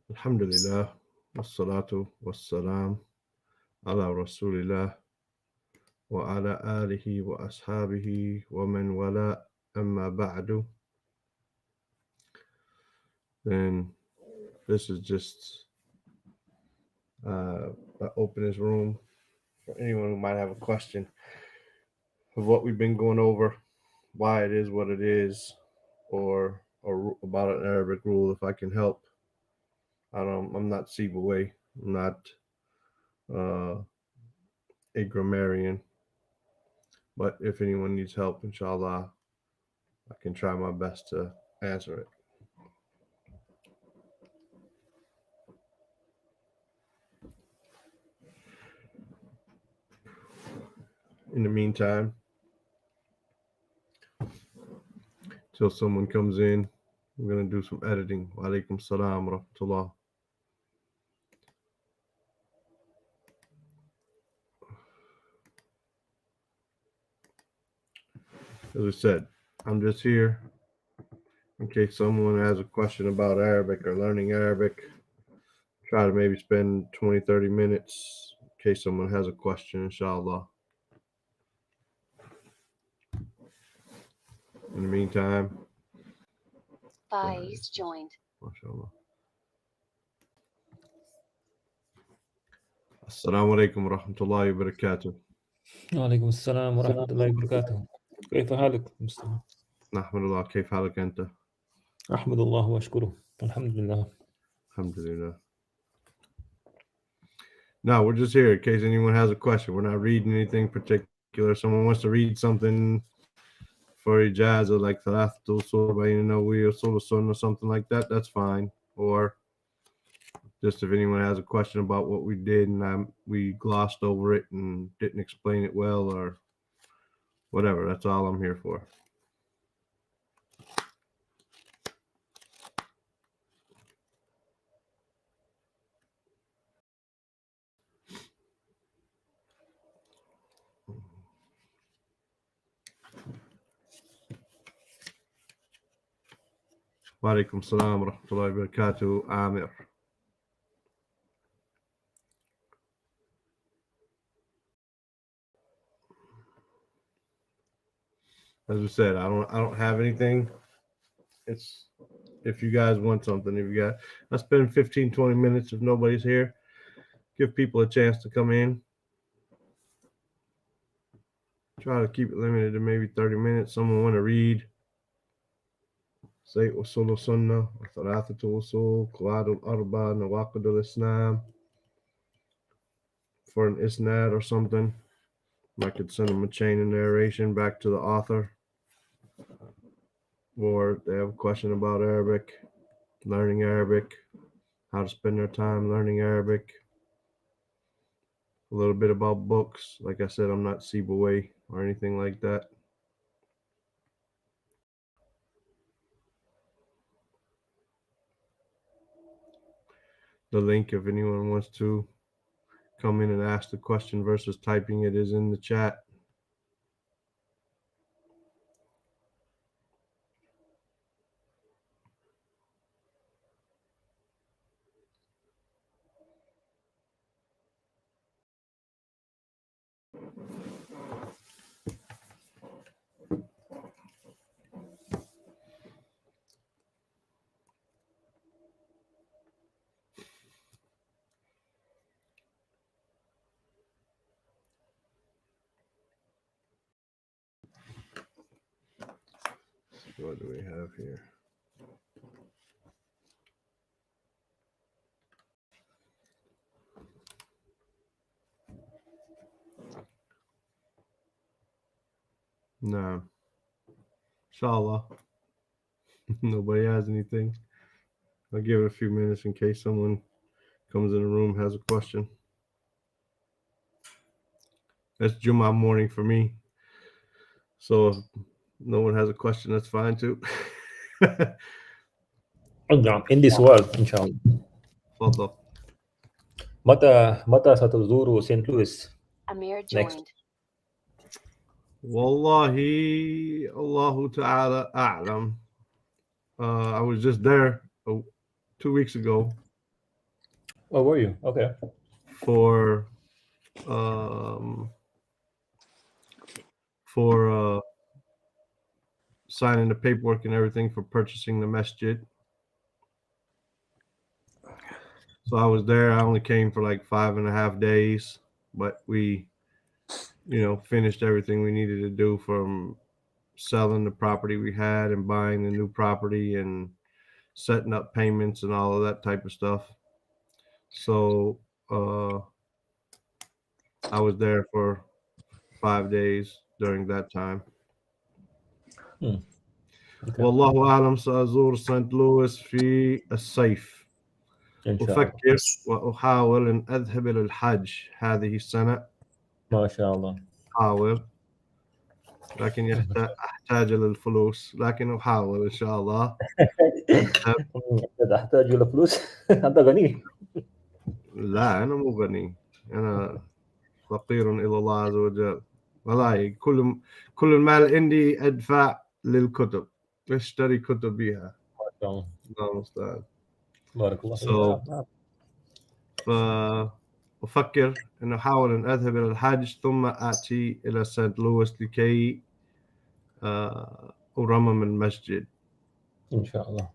Alhamdulillah, wassalatu wassalam ala rasulillah wa ala alihi wa ashabihi wa man wala amma ba'du. Then this is just an open this room for anyone who might have a question of what we've been going over, why it is what it is, or about an Arabic rule if I can help. I'm not Sibaway. I'm not uh, a grammarian, but if anyone needs help, inshallah, I can try my best to answer it. In the meantime, till someone comes in, I'm gonna do some editing. Wa alaikum salam wa rahmatullah. As I said, I'm just here in case someone has a question about Arabic or learning Arabic. Try to maybe spend 20, 30 minutes in case someone has a question, inshallah. In the meantime, Faiz joined. mashallah. Assalamu alaikum wa rahmatullahi wa barakatuh. وعليكم السلام ورحمة الله وبركاته. كيف حالك مستمع؟ Nahmadullah, كيف حالك أنت؟ أحمد الله وأشكره. الحمد لله. Alhamdulillah. No, we're just here in case anyone has a question. We're not reading anything particular. Someone wants to read something for ijaza like Thalathatul Surah, or Sunnah, something like that, that's fine. Or just if anyone has a question about what we did and we glossed over it and didn't explain it well or whatever, that's all I'm here for. Wa alaikum salam wa rahmatullahi wa barakatuh, Amir. As I said, I don't have anything. It's if you guys want something, I spend 15, 20 minutes if nobody's here. Give people a chance to come in. Try to keep it limited to maybe 30 minutes. Someone want to read. Say Usul Sunnah, Thalathatul Usul, Qawaid al-Arba, Nawaqid al-Islam for an isnad or something. I could send them a chain of narration back to the author. Or they have a question about Arabic, learning Arabic, how to spend their time learning Arabic. A little bit about books. Like I said, I'm not Sibaway or anything like that. The link, if anyone wants to come in and ask the question versus typing it, is in the chat. What do we have here? No. Inshallah. Nobody has anything. I'll give it a few minutes in case someone comes in the room, has a question. That's Jummah morning for me. So if no one has a question, that's fine too. نعم. In this world إن شاء الله. تفضل. متى ستزور سانت لويس؟ Amir Next. joined. Wallahi, Allahu Ta'ala A'lam. I was just there 2 weeks ago. Oh, were you? Okay. for um for signing the paperwork and everything for purchasing the masjid. So I was there. I only came for like 5.5 days, but we, finished everything we needed to do from selling the property we had and buying the new property and setting up payments and all of that type of stuff. So I was there for 5 days during that time. Okay. والله أعلم سأزور سانت لويس في الصيف. إن شاء الله. أفكر وأحاول أن أذهب إلى الحج هذه السنة. ما شاء الله. أحاول، لكن أحتاج للفلوس، لكن أحاول إن شاء الله. أحتاج إلى فلوس. أنت غني. لا أنا مو غني، أنا فقير إلى الله عز وجل. والله كل المال عندي أدفع للكتب، أشتري كتب بها. ما شاء الله. الله المستعان. بارك الله فيك. So فأفكر أن أحاول أن أذهب إلى الحج ثم آتي إلى سانت لويس لكي أرمم المسجد إن شاء الله.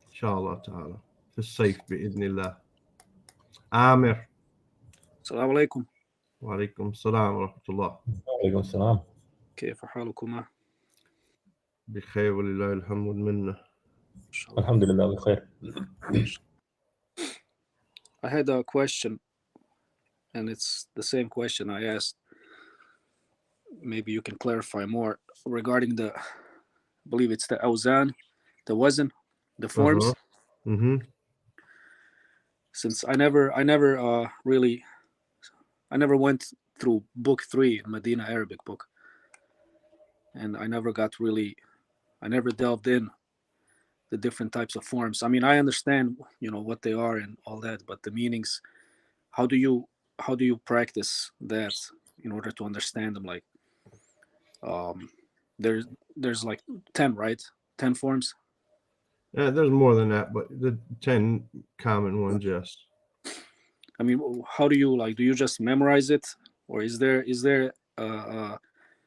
إن شاء الله تعالى في الصيف بإذن الله. عامر. السلام عليكم. وعليكم السلام ورحمة الله. وعليكم السلام. كيف حالكما؟ بخير ولله الحمد والمنة. الحمد لله بخير. I had a question, and it's the same question I asked. Maybe you can clarify more regarding I believe it's the awzan, the wazn, the forms. Since I never went through book 3, Medina Arabic book, and I never delved in the different types of forms. I mean, I understand, what they are and all that, but the meanings, how do you practice that in order to understand them? Like, there's like 10, right? 10 forms. Yeah, there's more than that, but the 10 common ones, yes. I mean, how do you just memorize it, or is there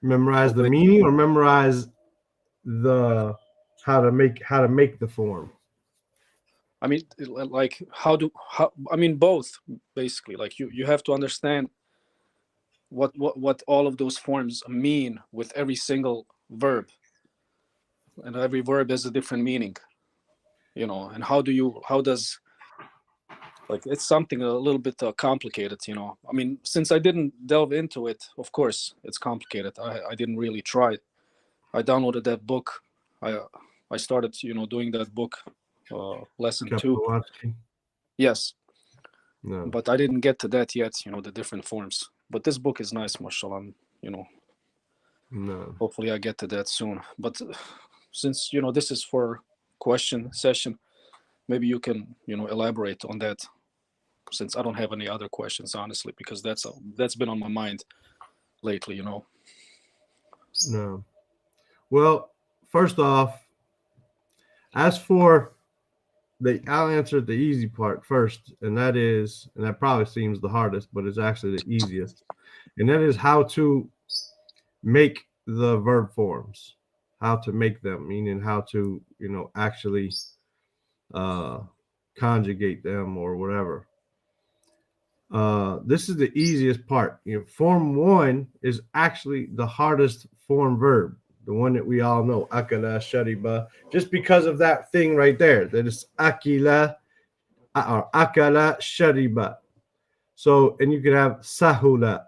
memorize the meaning, or memorize the how to make the form? I mean, like I mean, both basically. Like you have to understand what all of those forms mean with every single verb, and every verb has a different meaning, and how does, like, it's something a little bit complicated, I mean, since I didn't delve into it, of course it's complicated. I didn't really try it. I downloaded that book. I started doing that book, lesson 2. Yes. No. But I didn't get to that yet, the different forms. But this book is nice, mashallah, No. Hopefully I get to that soon. But since this is for question session, maybe you can elaborate on that, since I don't have any other questions, honestly, because that's been on my mind lately. No. Well, first off, as for I'll answer the easy part first, and that probably seems the hardest, but it's actually the easiest, and that is how to make the verb forms, how to make them, meaning how to actually conjugate them or whatever. This is the easiest part. Form 1 is actually the hardest form verb, the one that we all know, akala, shariba, just because of that thing right there, that is akila or akala, shariba. So, and you could have sahula.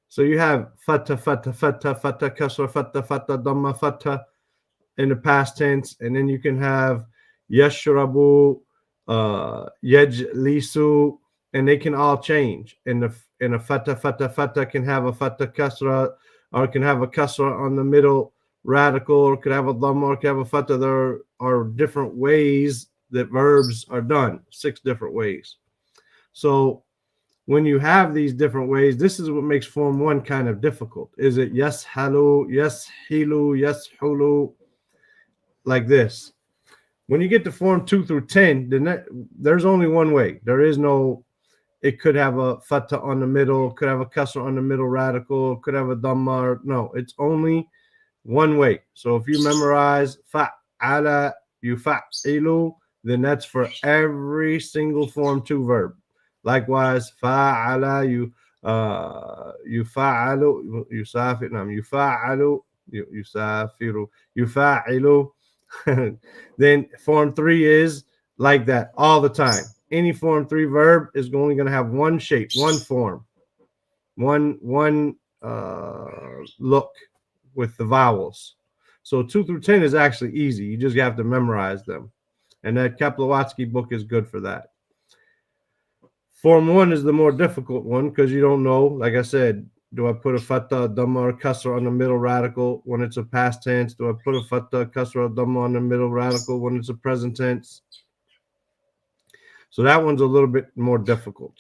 So you have fata, fata, fata, fata, kasra, fata, fata, dhamma, fata in the past tense, and then you can have yashrabu, yajlisu, and they can all change. And a fata, fata, fata can have a fata kasra, or can have a kasra on the middle radical, or could have a dhamma, or could have a fata. There are different ways that verbs are done, 6 different ways. So when you have these different ways, this is what makes form 1 kind of difficult. Is it yashalu, yashilu, yashulu, like this? When you get to form 2 through 10, there's only one way. There is no, it could have a fatha on the middle, could have a kasra on the middle radical, could have a dhamma. No, it's only one way. So if you memorize fa'ala yufa'ilu, then that's for every single form 2 verb. Likewise, fa'ala yufa'alu yusafir nam yufa'alu yusafiru yufa'ilu. Then form 3 is like that all the time. Any form 3 verb is only going to have one shape, one form, one look with the vowels. So 2 through 10 is actually easy. You just have to memorize them. And that Kaplowitsky book is good for that. Form 1 is the more difficult one because you don't know, like I said, do I put a fatha, dhamma, or kasra on the middle radical when it's a past tense? Do I put a fatha, kasra, or dhamma on the middle radical when it's a present tense? So that one's a little bit more difficult.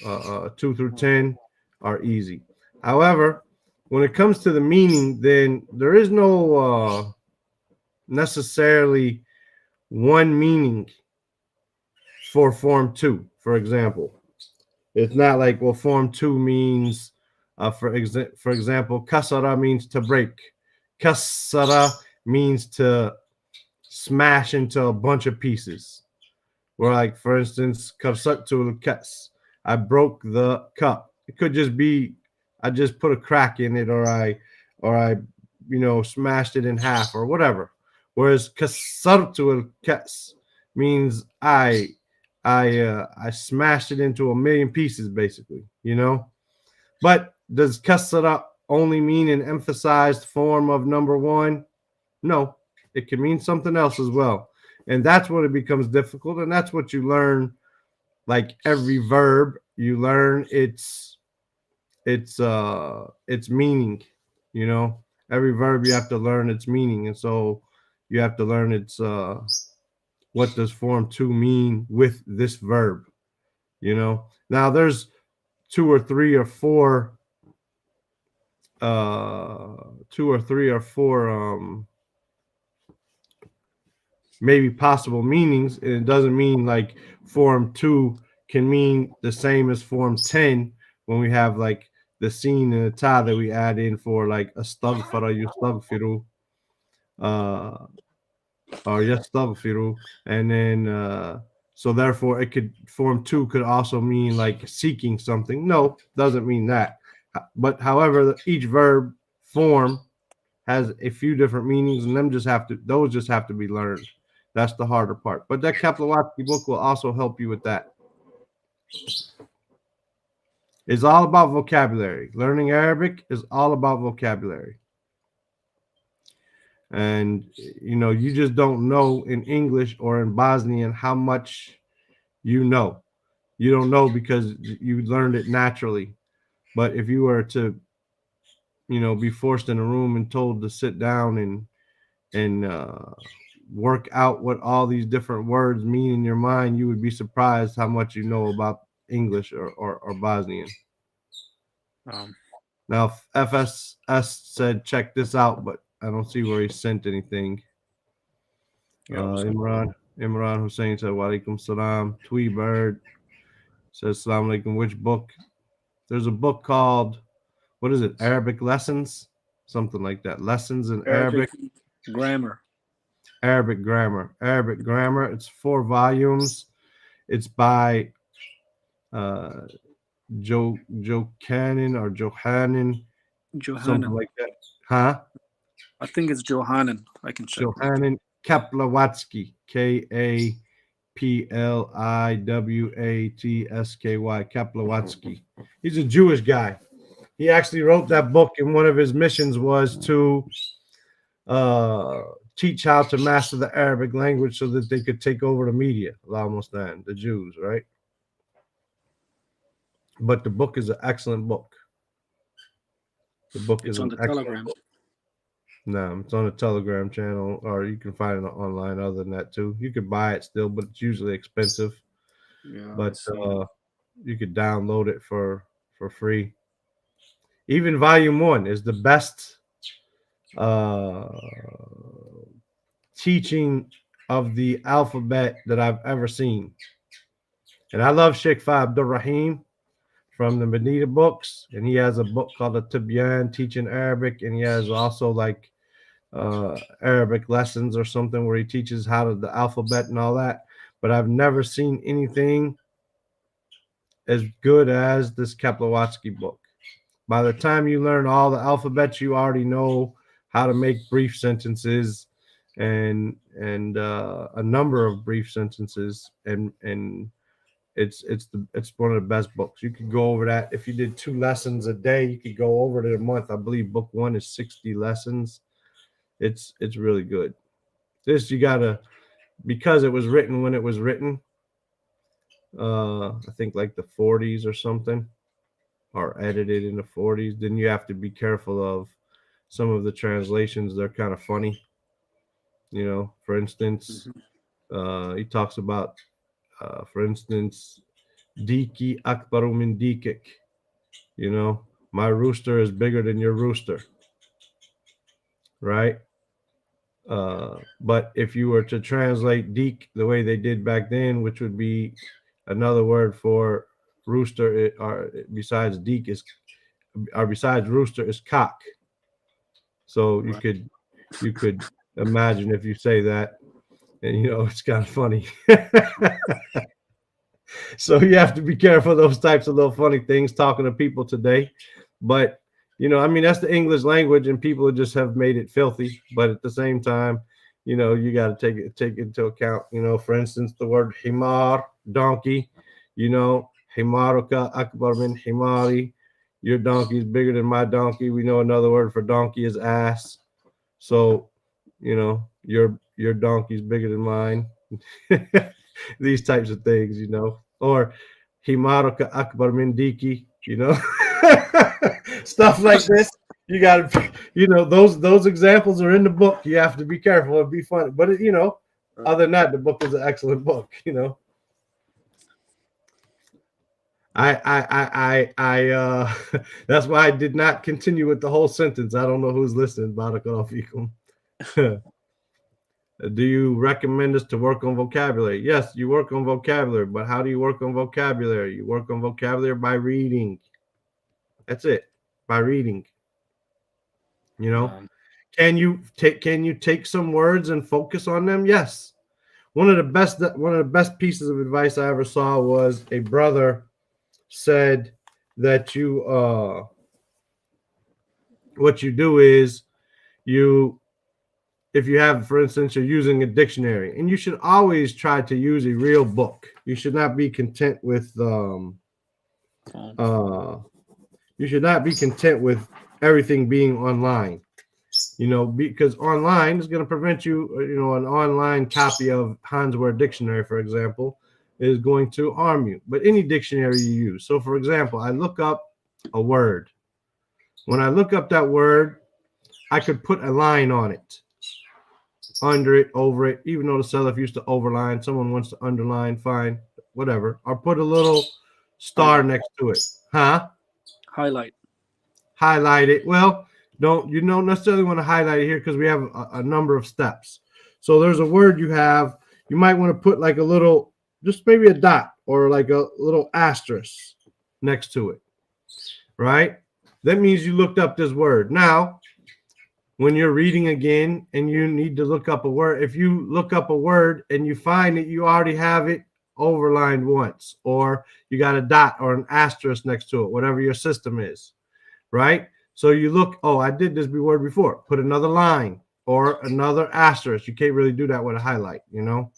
2 through 10 are easy. However, when it comes to the meaning, then there is no necessarily one meaning for form 2, for example. It's not like, well, form 2 means, for example, kasara means to break. Kasara means to smash into a bunch of pieces. Where, like, for instance, kasartu kas, I broke the cup. It could just be I just put a crack in it, or I smashed it in half or whatever. Whereas kasartu kas means I smashed it into a million pieces, basically, But does kasara only mean an emphasized form of number 1? No, it can mean something else as well. And that's when it becomes difficult. And that's what you learn. Like every verb, you learn its meaning, Every verb you have to learn its meaning. And so you have to learn its what does form 2 mean with this verb, Now there's 2 or 3 or 4 maybe possible meanings, and it doesn't mean like form 2 can mean the same as form 10 when we have like the scene and the ta that we add in for like astaghfara yustaghfiru or yastaghfiru, and then so therefore it could form 2 could also mean like seeking something. No, doesn't mean that. But however, each verb form has a few different meanings, and those just have to be learned. That's the harder part. But that Kaplowitsky book will also help you with that. It's all about vocabulary. Learning Arabic is all about vocabulary. And, you just don't know in English or in Bosnian how much you know. You don't know because you learned it naturally. But if you were to, be forced in a room and told to sit down and work out what all these different words mean in your mind, you would be surprised how much you know about English or Bosnian. Now, FSS said, check this out, but I don't see where he sent anything. Imran Hussein said, Walaikum salam. Tweebird says, Salam alaikum. Which book? There's a book called, what is it? Arabic Lessons? Something like that. Lessons in Arabic Grammar. Arabic Grammar. It's 4 volumes. It's by Joe Cannon or Johannan, something like that. Huh? I think it's Johannan. I can check. Johannan Kaplowitsky, Kaplowattsky, Kaplowitsky. He's a Jewish guy. He actually wrote that book, and one of his missions was to teach how to master the Arabic language so that they could take over the media, the Jews, right? But the book is an excellent book. The book It's is on the Telegram. No, it's on the Telegram channel, or you can find it online other than that too. You could buy it still, but it's usually expensive. Yeah, But you could download it for free. Even volume 1 is the best teaching of the alphabet that I've ever seen. And I love Sheikh Fa Abdul Rahim from the Medina books, and he has a book called the Tibyan Teaching Arabic, and he has also like Arabic lessons or something where he teaches how to the alphabet and all that. But I've never seen anything as good as this Kaplawatsky book. By the time you learn all the alphabets, you already know how to make brief sentences and a number of brief sentences, and it's one of the best books. You could go over that if you did 2 lessons a day. You could go over it a month. I believe book 1 is 60 lessons. It's really good. This you gotta, because it was written when it was written. I think like the 40s or something, or edited in the 40s. Then you have to be careful of some of the translations. They're kind of funny. You know, for instance, he talks about, for instance, Diki akbaru min dikik. You know, my rooster is bigger than your rooster. Right? But if you were to translate dik the way they did back then, which would be another word for rooster, besides dik is, or besides rooster is cock. So you could imagine if you say that, and you know it's kind of funny. So you have to be careful of those types of little funny things talking to people today. But you know, I mean, that's the English language, and people just have made it filthy. But at the same time, you know, you got to take into account. You know, for instance, the word himar, donkey. You know, himaruka akbar min himari. Your donkey is bigger than my donkey. We know another word for donkey is ass. So, you know, your donkey's bigger than mine. These types of things, you know, or himaruka akbar min diki. You know. Stuff like this, you got to, you know, those examples are in the book. You have to be careful and be funny. But you know, other than that, the book is an excellent book. You know, I that's why I did not continue with the whole sentence. I don't know who's listening. Barakallahu fikum. Do you recommend us to work on vocabulary? Yes, you work on vocabulary, but how do you work on vocabulary? You work on vocabulary by reading. That's it. By reading. You know, can you take some words and focus on them? Yes. One of the best pieces of advice I ever saw was a brother said that what you do is if you have, for instance, you're using a dictionary, and you should always try to use a real book. You should not be content with you should not be content with everything being online, you know, because online is going to prevent you, you know, an online copy of Hans Word Dictionary, for example, is going to harm you. But any dictionary you use. So, for example, I look up a word. When I look up that word, I could put a line on it, under it, over it, even though the Salaf used to overline. Someone wants to underline, fine, whatever. Or put a little star next to it. Huh? Highlight it. Well, you don't necessarily want to highlight it here because we have a number of steps. So there's a word you might want to put like a little, just maybe a dot or like a little asterisk next to it, right? That means you looked up this word. Now, when you're reading again and you need to look up a word, if you look up a word and you find that you already have it overlined once, or you got a dot or an asterisk next to it, whatever your system is, right? So you look, oh, I did this word before. Put another line or another asterisk. You can't really do that with a highlight, you know?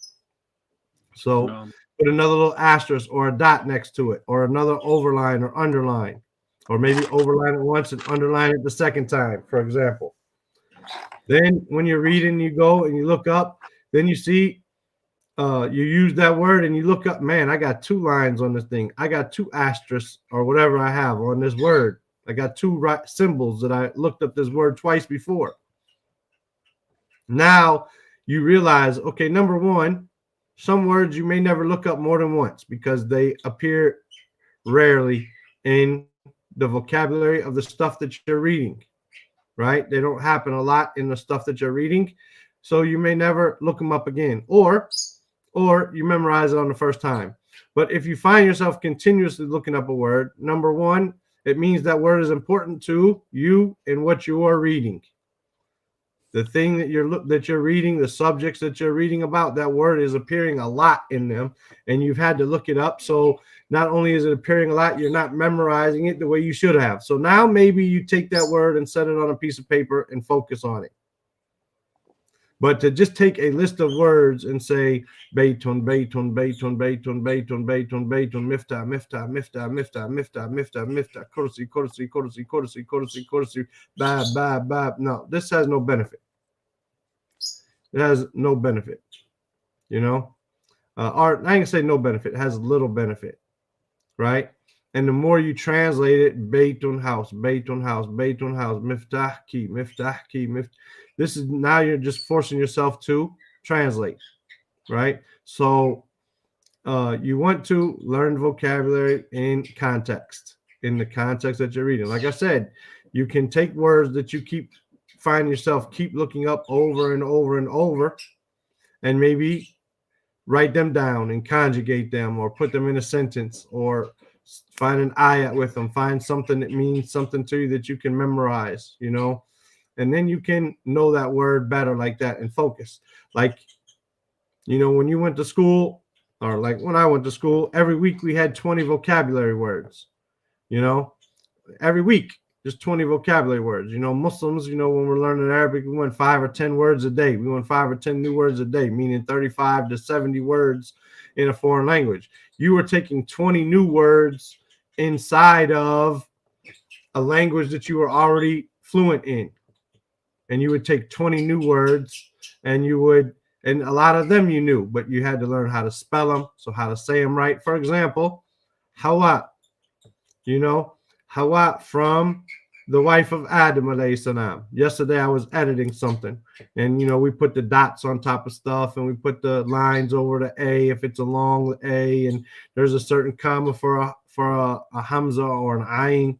So put another little asterisk or a dot next to it, or another overline or underline, or maybe overline it once and underline it the second time, for example. Then when you're reading, you go and you look up, then you see you use that word and you look up, man, I got 2 lines on this thing. I got 2 asterisks or whatever I have on this word. I got 2 symbols that I looked up this word twice before. Now you realize, okay, number one, some words you may never look up more than once because they appear rarely in the vocabulary of the stuff that you're reading, right? They don't happen a lot in the stuff that you're reading. so you may never look them up again, or you memorize it on the first time. But if you find yourself continuously looking up a word, number one, it means that word is important to you and what you are reading. The thing that you're reading, the subjects that you're reading about, that word is appearing a lot in them, and you've had to look it up. So not only is it appearing a lot, you're not memorizing it the way you should have. So now maybe you take that word and set it on a piece of paper and focus on it. But to just take a list of words and say Baytun, Baytun, Baytun, Baytun, Baytun, Baytun, Baytun, Miftah, Miftah, Miftah, Miftah, Miftah, Miftah, Miftah, Kursi, Kursi, Kursi, Kursi, Kursi, Kursi, Bab, Bab, Bab. No, this has no benefit. It has no benefit. You know, art, I ain't gonna say no benefit, it has little benefit, right? And the more you translate it, Baytun house, Baytun house, Baytun house, Miftah key, Miftah key, Miftah. This is now you're just forcing yourself to translate, right? So you want to learn vocabulary in context, in the context that you're reading. Like I said, you can take words that you find yourself keep looking up over and over and over, and maybe write them down and conjugate them, or put them in a sentence, or find an ayat with them, find something that means something to you that you can memorize, you know. And then you can know that word better like that and focus. Like, you know, when you went to school, or like when I went to school, every week we had 20 vocabulary words, you know, every week, just 20 vocabulary words. You know, Muslims, you know, when we're learning Arabic, we went 5 or 10 words a day. We went 5 or 10 new words a day, meaning 35 to 70 words in a foreign language. You were taking 20 new words inside of a language that you were already fluent in. And you would take 20 new words, and and a lot of them you knew, but you had to learn how to spell them, so how to say them right. For example, Hawa, you know, Hawa from the wife of Adam alayhi salam. Yesterday I was editing something, and you know, we put the dots on top of stuff, and we put the lines over the A if it's a long A, and there's a certain comma for a hamza or an ayn.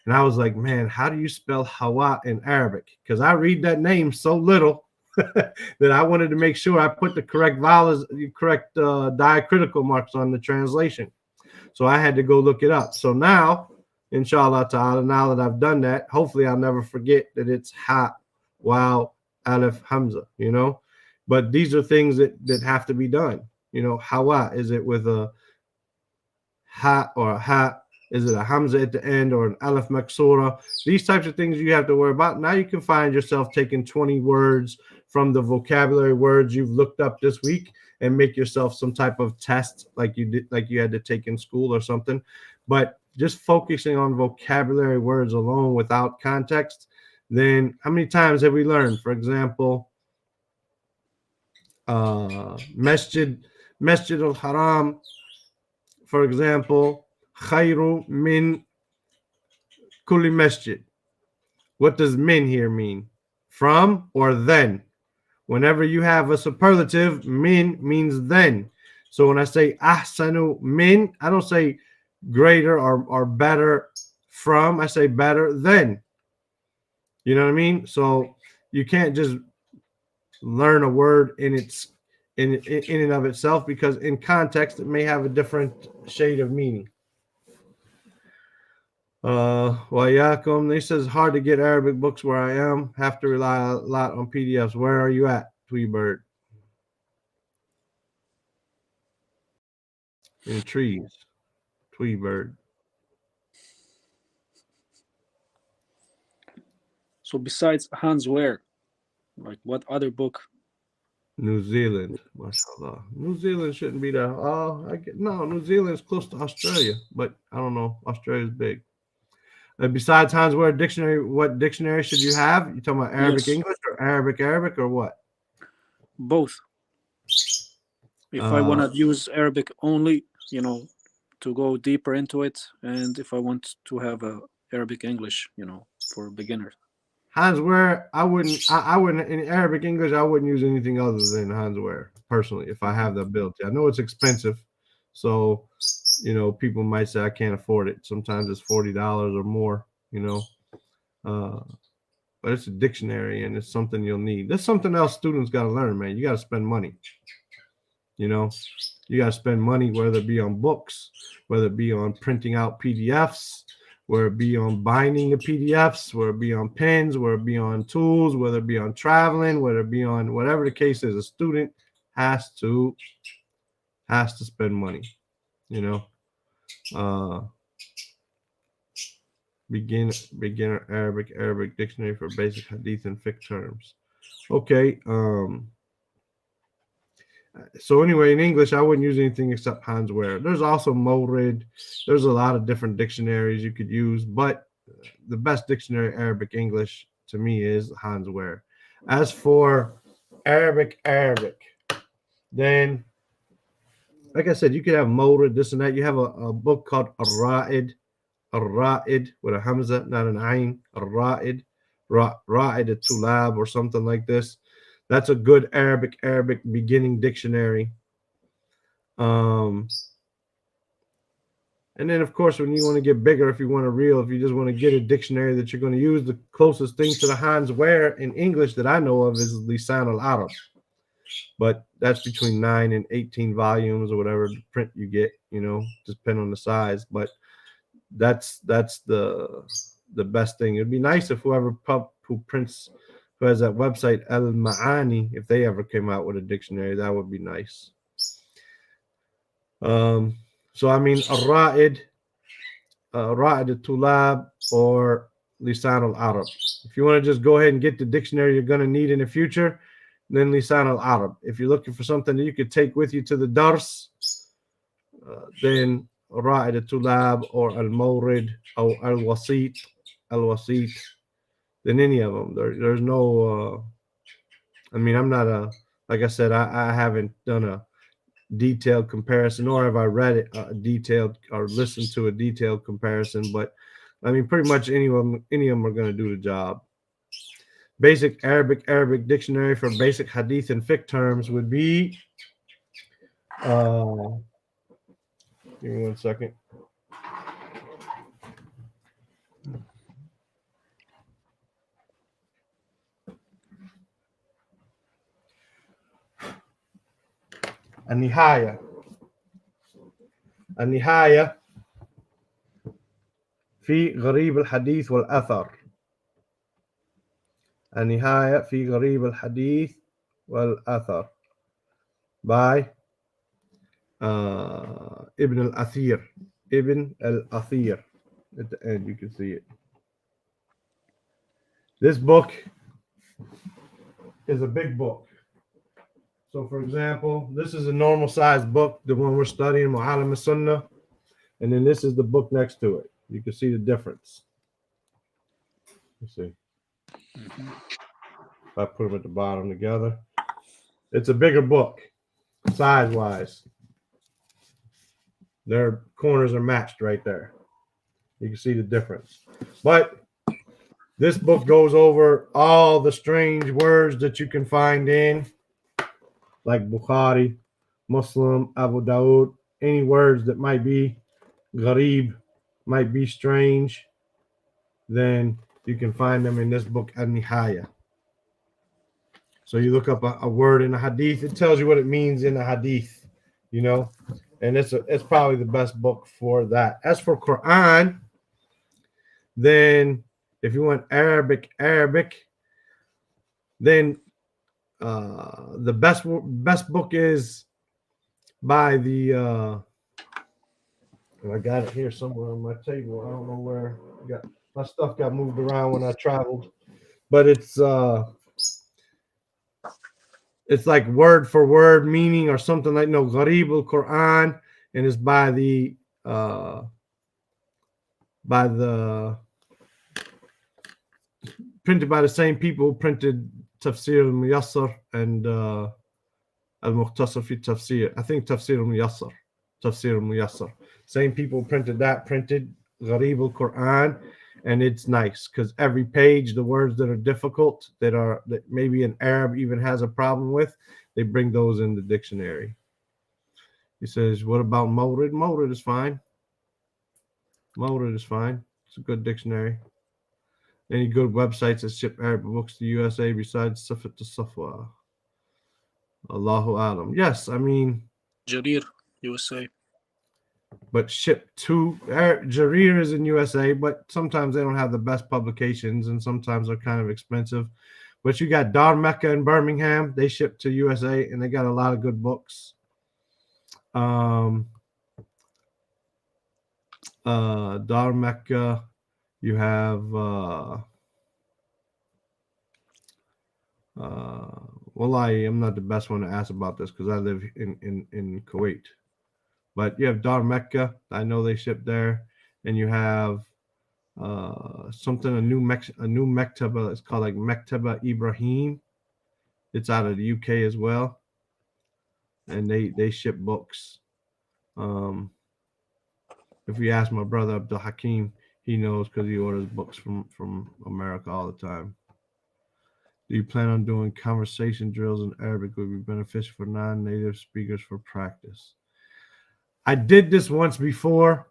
And I was like, man, how do you spell Hawa in Arabic? Because I read that name so little that I wanted to make sure I put the correct vowels, correct diacritical marks on the translation. So I had to go look it up. So now, inshallah ta'ala, now that I've done that, hopefully I'll never forget that it's Ha, Wow, Aleph, Hamza, you know. But these are things that have to be done. You know, Hawa, is it with a Ha or a Ha? Is it a Hamza at the end, or an Aleph Maksura? These types of things you have to worry about. Now you can find yourself taking 20 words from the vocabulary words you've looked up this week and make yourself some type of test like you had to take in school or something. But just focusing on vocabulary words alone without context, then how many times have we learned, for example, Masjid al-Haram, for example, khayru min kulli masjid. What does min here mean? From or then? Whenever you have a superlative, min means then. So when I say ahsanu min, I don't say greater or better from. I say better than. You know what I mean? So you can't just learn a word in and of itself, because in context it may have a different shade of meaning. Wayakum, they says hard to get Arabic books where I am. Have to rely a lot on PDFs. Where are you at, Tweebird? In trees, Tweebird. So besides Hans Ware, like what other book? New Zealand, mashallah. New Zealand shouldn't be there. No, New Zealand's close to Australia, but I don't know. Australia's big. Besides Hans Ware dictionary, what dictionary should you have? You talking about Arabic English or Arabic or what? Both. If I want to use Arabic only, you know, to go deeper into it, and if I want to have a Arabic English, you know, for beginners. Hans Ware, I wouldn't in Arabic English, I wouldn't use anything other than Hans Ware personally if I have the ability. I know it's expensive, so you know, people might say I can't afford it. Sometimes it's $40 or more, you know. but it's a dictionary and it's something you'll need. That's something else students got to learn, man. You got to spend money. You know, you got to spend money, whether it be on books, whether it be on printing out PDFs, whether it be on binding the PDFs, whether it be on pens, whether it be on tools, whether it be on traveling, whether it be on whatever the case is. A student has to spend money, you know. Beginner Arabic dictionary for basic hadith and fiqh terms. Okay. So anyway, in English, I wouldn't use anything except Hans Ware. There's also Morid. There's a lot of different dictionaries you could use, but the best dictionary Arabic English to me is Hans Ware. As for Arabic, then like I said, you could have Morid, this and that. You have a book called Ar-Ra'id with a Hamza, not an Ain. Ar-Ra'id, Ra'id al-Tulab or something like this. That's a good Arabic beginning dictionary. And then, of course, when you want to get bigger, if you just want to get a dictionary that you're going to use, the closest thing to the Hans Ware in English that I know of is Lisan al-Arab. But that's between 9 and 18 volumes or whatever print you get, you know, just depending on the size. But that's the best thing. It'd be nice if who has that website Al Ma'ani, if they ever came out with a dictionary, that would be nice. So I mean, Ar-Ra'id al-Tulab or Lisan al-Arab. If you want to just go ahead and get the dictionary you're going to need in the future, then Lisan al-Arab. If you're looking for something that you could take with you to the dars, then Ra'id al-Tulab or Al-Mawrid or Al-Wasit, than any of them. There's no, I mean, I'm not like I said, I haven't done a detailed comparison, nor have I read it detailed or listened to a detailed comparison, but I mean, pretty much any of them are going to do the job. Basic Arabic dictionary for basic hadith and fiqh terms would be, give me 1 second. النهاية في غريب الحديث والأثر. النهاية في غريب الحديث والأثر by Ibn al-Athir. At the end, you can see it. This book is a big book. So, for example, this is a normal size book, the one we're studying, Mu'allim al-Sunnah, and then this is the book next to it. You can see the difference. Let's see. If I put them at the bottom together, it's a bigger book, size-wise. Their corners are matched right there. You can see the difference. But this book goes over all the strange words that you can find in, like Bukhari, Muslim, Abu Dawood, any words that might be gharib, might be strange, then you can find them in this book, An-Nihaya. So you look up a word in a hadith, it tells you what it means in a hadith, you know, and it's probably the best book for that. As for Quran, then if you want Arabic, then the best book is by the I got it here somewhere on my table. I don't know where. My stuff got moved around when I traveled, but it's like word for word meaning or something like Gharib al-Quran, and it's by the printed by the same people who printed Tafsir al-Muyassar and al-Mukhtasar fi Tafsir. I think Tafsir al-Muyassar. Same people printed Gharib al-Quran, and it's nice because every page, the words that are difficult, that maybe an Arab even has a problem with, they bring those in the dictionary. He says, what about Mawrid? Mawrid is fine. It's a good dictionary. Any good websites that ship Arabic books to USA besides Safat al-Safwa? Allahu Alam. Yes, I mean, Jarir, USA. but ship to Jarir is in USA, but sometimes they don't have the best publications and sometimes they're kind of expensive. But you got Dar Mecca in Birmingham, they ship to USA and they got a lot of good books. Dar Mecca, you have Wallahi, I'm not the best one to ask about this because I live in Kuwait. But you have Dar Mecca, I know they ship there, and you have a new Mektaba. It's called like Mektaba Ibrahim. It's out of the UK as well, and they ship books. If you ask my brother Abdul Hakim, he knows because he orders books from America all the time. Do you plan on doing conversation drills in Arabic? Would be beneficial for non-native speakers for practice. I did this once before.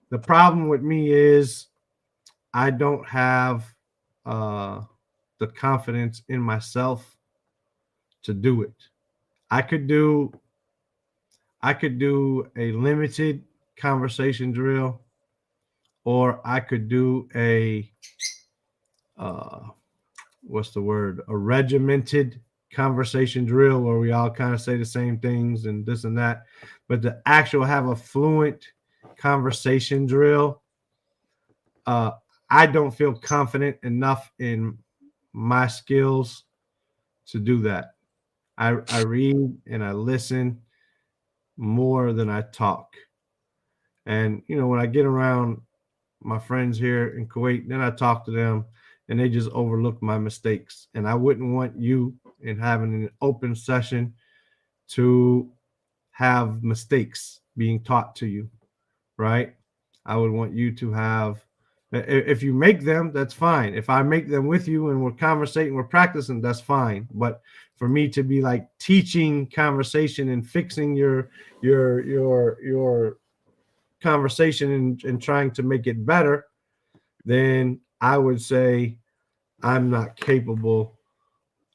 The problem with me is I don't have the confidence in myself to do it. I could do a limited conversation drill, or I could do a a regimented conversation drill where we all kind of say the same things and this and that. But to actually have a fluent conversation drill, I don't feel confident enough in my skills to do that. I read and I listen more than I talk. And, when I get around my friends here in Kuwait, then I talk to them and they just overlook my mistakes. And I wouldn't want you in having an open session to have mistakes being taught to you, right? I would want you to have, if you make them, that's fine. If I make them with you and we're conversating, we're practicing, that's fine. But for me to be like teaching conversation and fixing your conversation and trying to make it better, then I would say I'm not capable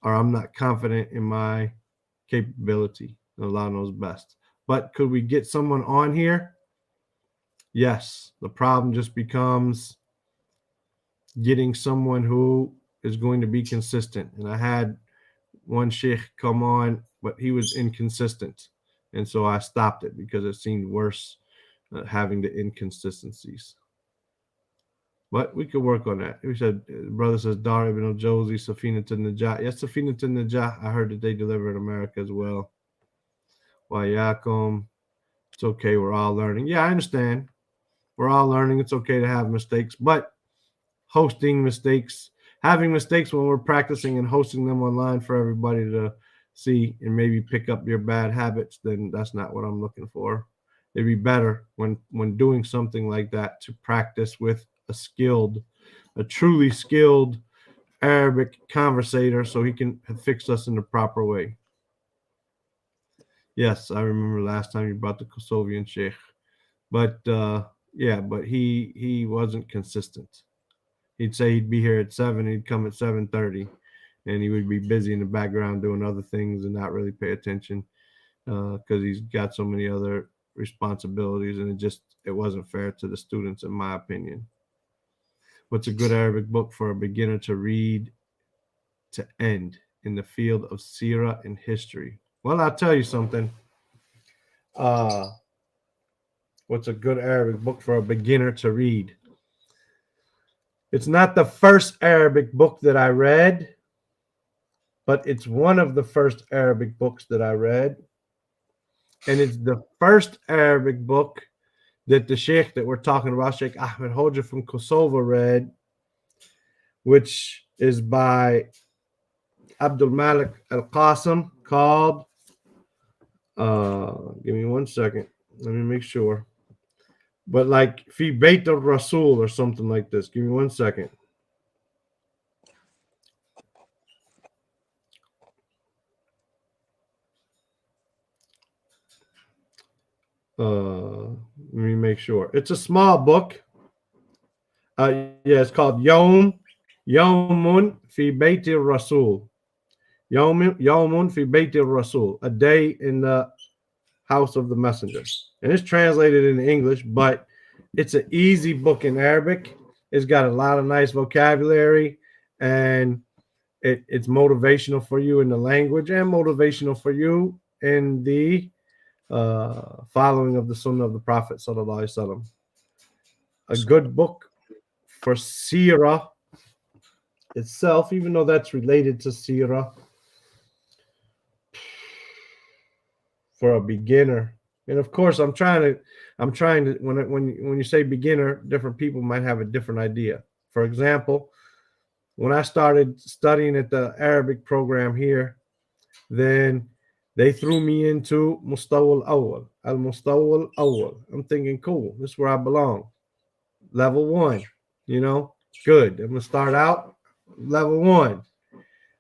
or I'm not confident in my capability. Allah knows best. But could we get someone on here? Yes. The problem just becomes getting someone who is going to be consistent. And I had one sheikh come on, but he was inconsistent. And so I stopped it because it seemed worse having the inconsistencies. But we could work on that. We said, brother says, Dar ibn al-Jawzi, Safina to Najah. Yes, Safina to Najah. I heard that they deliver in America as well. Wayakum. It's okay. We're all learning. Yeah, I understand. We're all learning. It's okay to have mistakes. But having mistakes when we're practicing and hosting them online for everybody to see and maybe pick up your bad habits, then that's not what I'm looking for. It'd be better when doing something like that to practice with a truly skilled Arabic conversator so he can fix us in the proper way. Yes, I remember last time you brought the Kosovian sheikh. But but he wasn't consistent. He'd say he'd be here at 7, he'd come at 7:30, and he would be busy in the background doing other things and not really pay attention because he's got so many other responsibilities, and it wasn't fair to the students, in my opinion. What's a good Arabic book for a beginner to read to end in the field of seerah and history? Well, I'll tell you something. What's a good Arabic book for a beginner to read? It's not the first Arabic book that I read, but it's one of the first Arabic books that I read. And it's the first Arabic book that the sheikh that we're talking about, Sheikh Ahmed Hoja from Kosovo, read, which is by Abdul Malik Al-Qasim, called, give me 1 second. Let me make sure. But like Fi Bayt al-Rasul or something like this. Give me 1 second. Let me make sure. It's a small book. It's called Yom Yawmun fi Bayti Rasul. Yawmun fi Bayti Rasul. A day in the house of the messenger. And it's translated in English, but it's an easy book in Arabic. It's got a lot of nice vocabulary, and it's motivational for you in the language and motivational for you in the following of the Sunnah of the Prophet sallallahu alaihi wasallam. A good book for Sirah itself, even though that's related to Sirah, for a beginner. And of course, I'm trying to when you say beginner, different people might have a different idea. For example, when I started studying at the Arabic program here, then they threw me into Mustawa al-Awwal, al-Mustawa al-Awwal. I'm thinking, cool, this is where I belong. Level 1, good. I'm gonna start out level 1.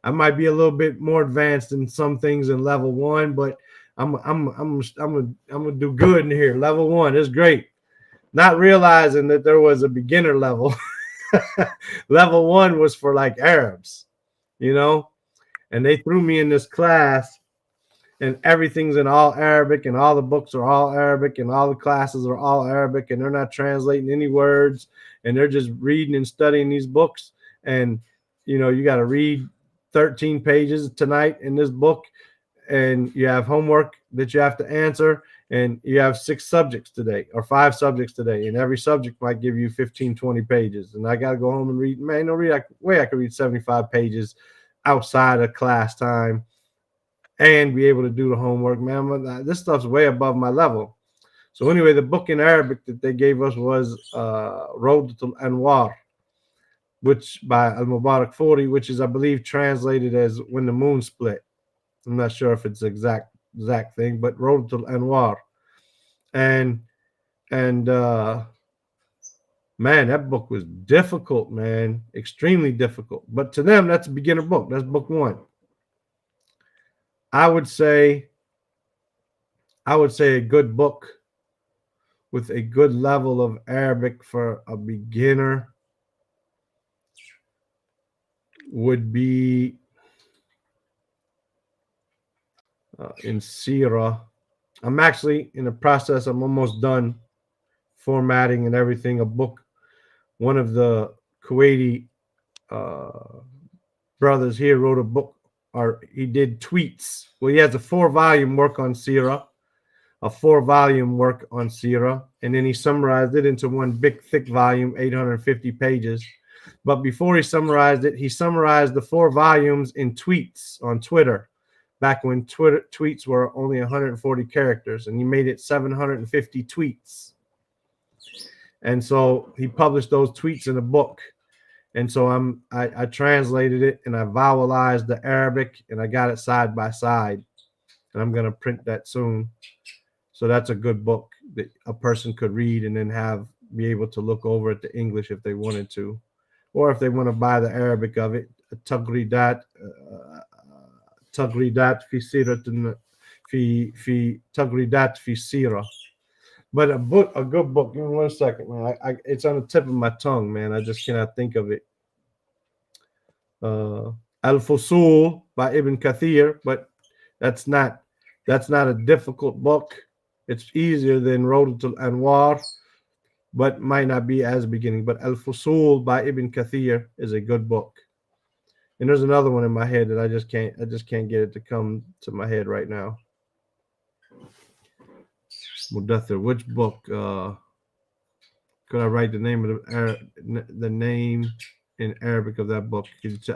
I might be a little bit more advanced in some things in level 1, but I'm gonna do good in here. Level 1 is great. Not realizing that there was a beginner level. Level 1 was for like Arabs, and they threw me in this class, and everything's in all Arabic, and all the books are all Arabic, and all the classes are all Arabic, and they're not translating any words, and they're just reading and studying these books. And you got to read 13 pages tonight in this book, and you have homework that you have to answer, and you have 6 subjects today or 5 subjects today, and every subject might give you 15, 20 pages. And I got to go home and read. Man, no way I could read 75 pages outside of class time and be able to do the homework. Man, this stuff's way above my level. So anyway, the book in Arabic that they gave us was Rawdatul Anwar, which by Al-Mubarak Furi, which is, I believe, translated as When the Moon Split. I'm not sure if it's the exact thing, but Rawdatul Anwar. And man, that book was difficult, man, extremely difficult. But to them, that's a beginner book. That's book 1. I would say a good book with a good level of Arabic for a beginner would be in Sirah. I'm actually in the process. I'm almost done formatting and everything. A book. One of the Kuwaiti brothers here wrote a book, or he did tweets. Well, he has a 4-volume work on Sirah, and then he summarized it into one big, thick volume, 850 pages. But before he summarized it, he summarized the 4 volumes in tweets on Twitter, back when Twitter tweets were only 140 characters, and he made it 750 tweets. And so he published those tweets in a book. And so I translated it, and I vowelized the Arabic, and I got it side by side. And I'm going to print that soon. So that's a good book that a person could read and then be able to look over at the English if they wanted to. Or if they want to buy the Arabic of it, Taghridat fi Siratun fi Taghridat fi Sirah. But a good book. Give me 1 second, man. It's on the tip of my tongue, man. I just cannot think of it. Al-Fusul by Ibn Kathir, but that's not a difficult book. It's easier than Rawdatul Anwar, but might not be as beginning. But Al-Fusul by Ibn Kathir is a good book. And there's another one in my head that I just can't get it to come to my head right now. Mudathir, which book? Could I write the name of the name in Arabic of that book?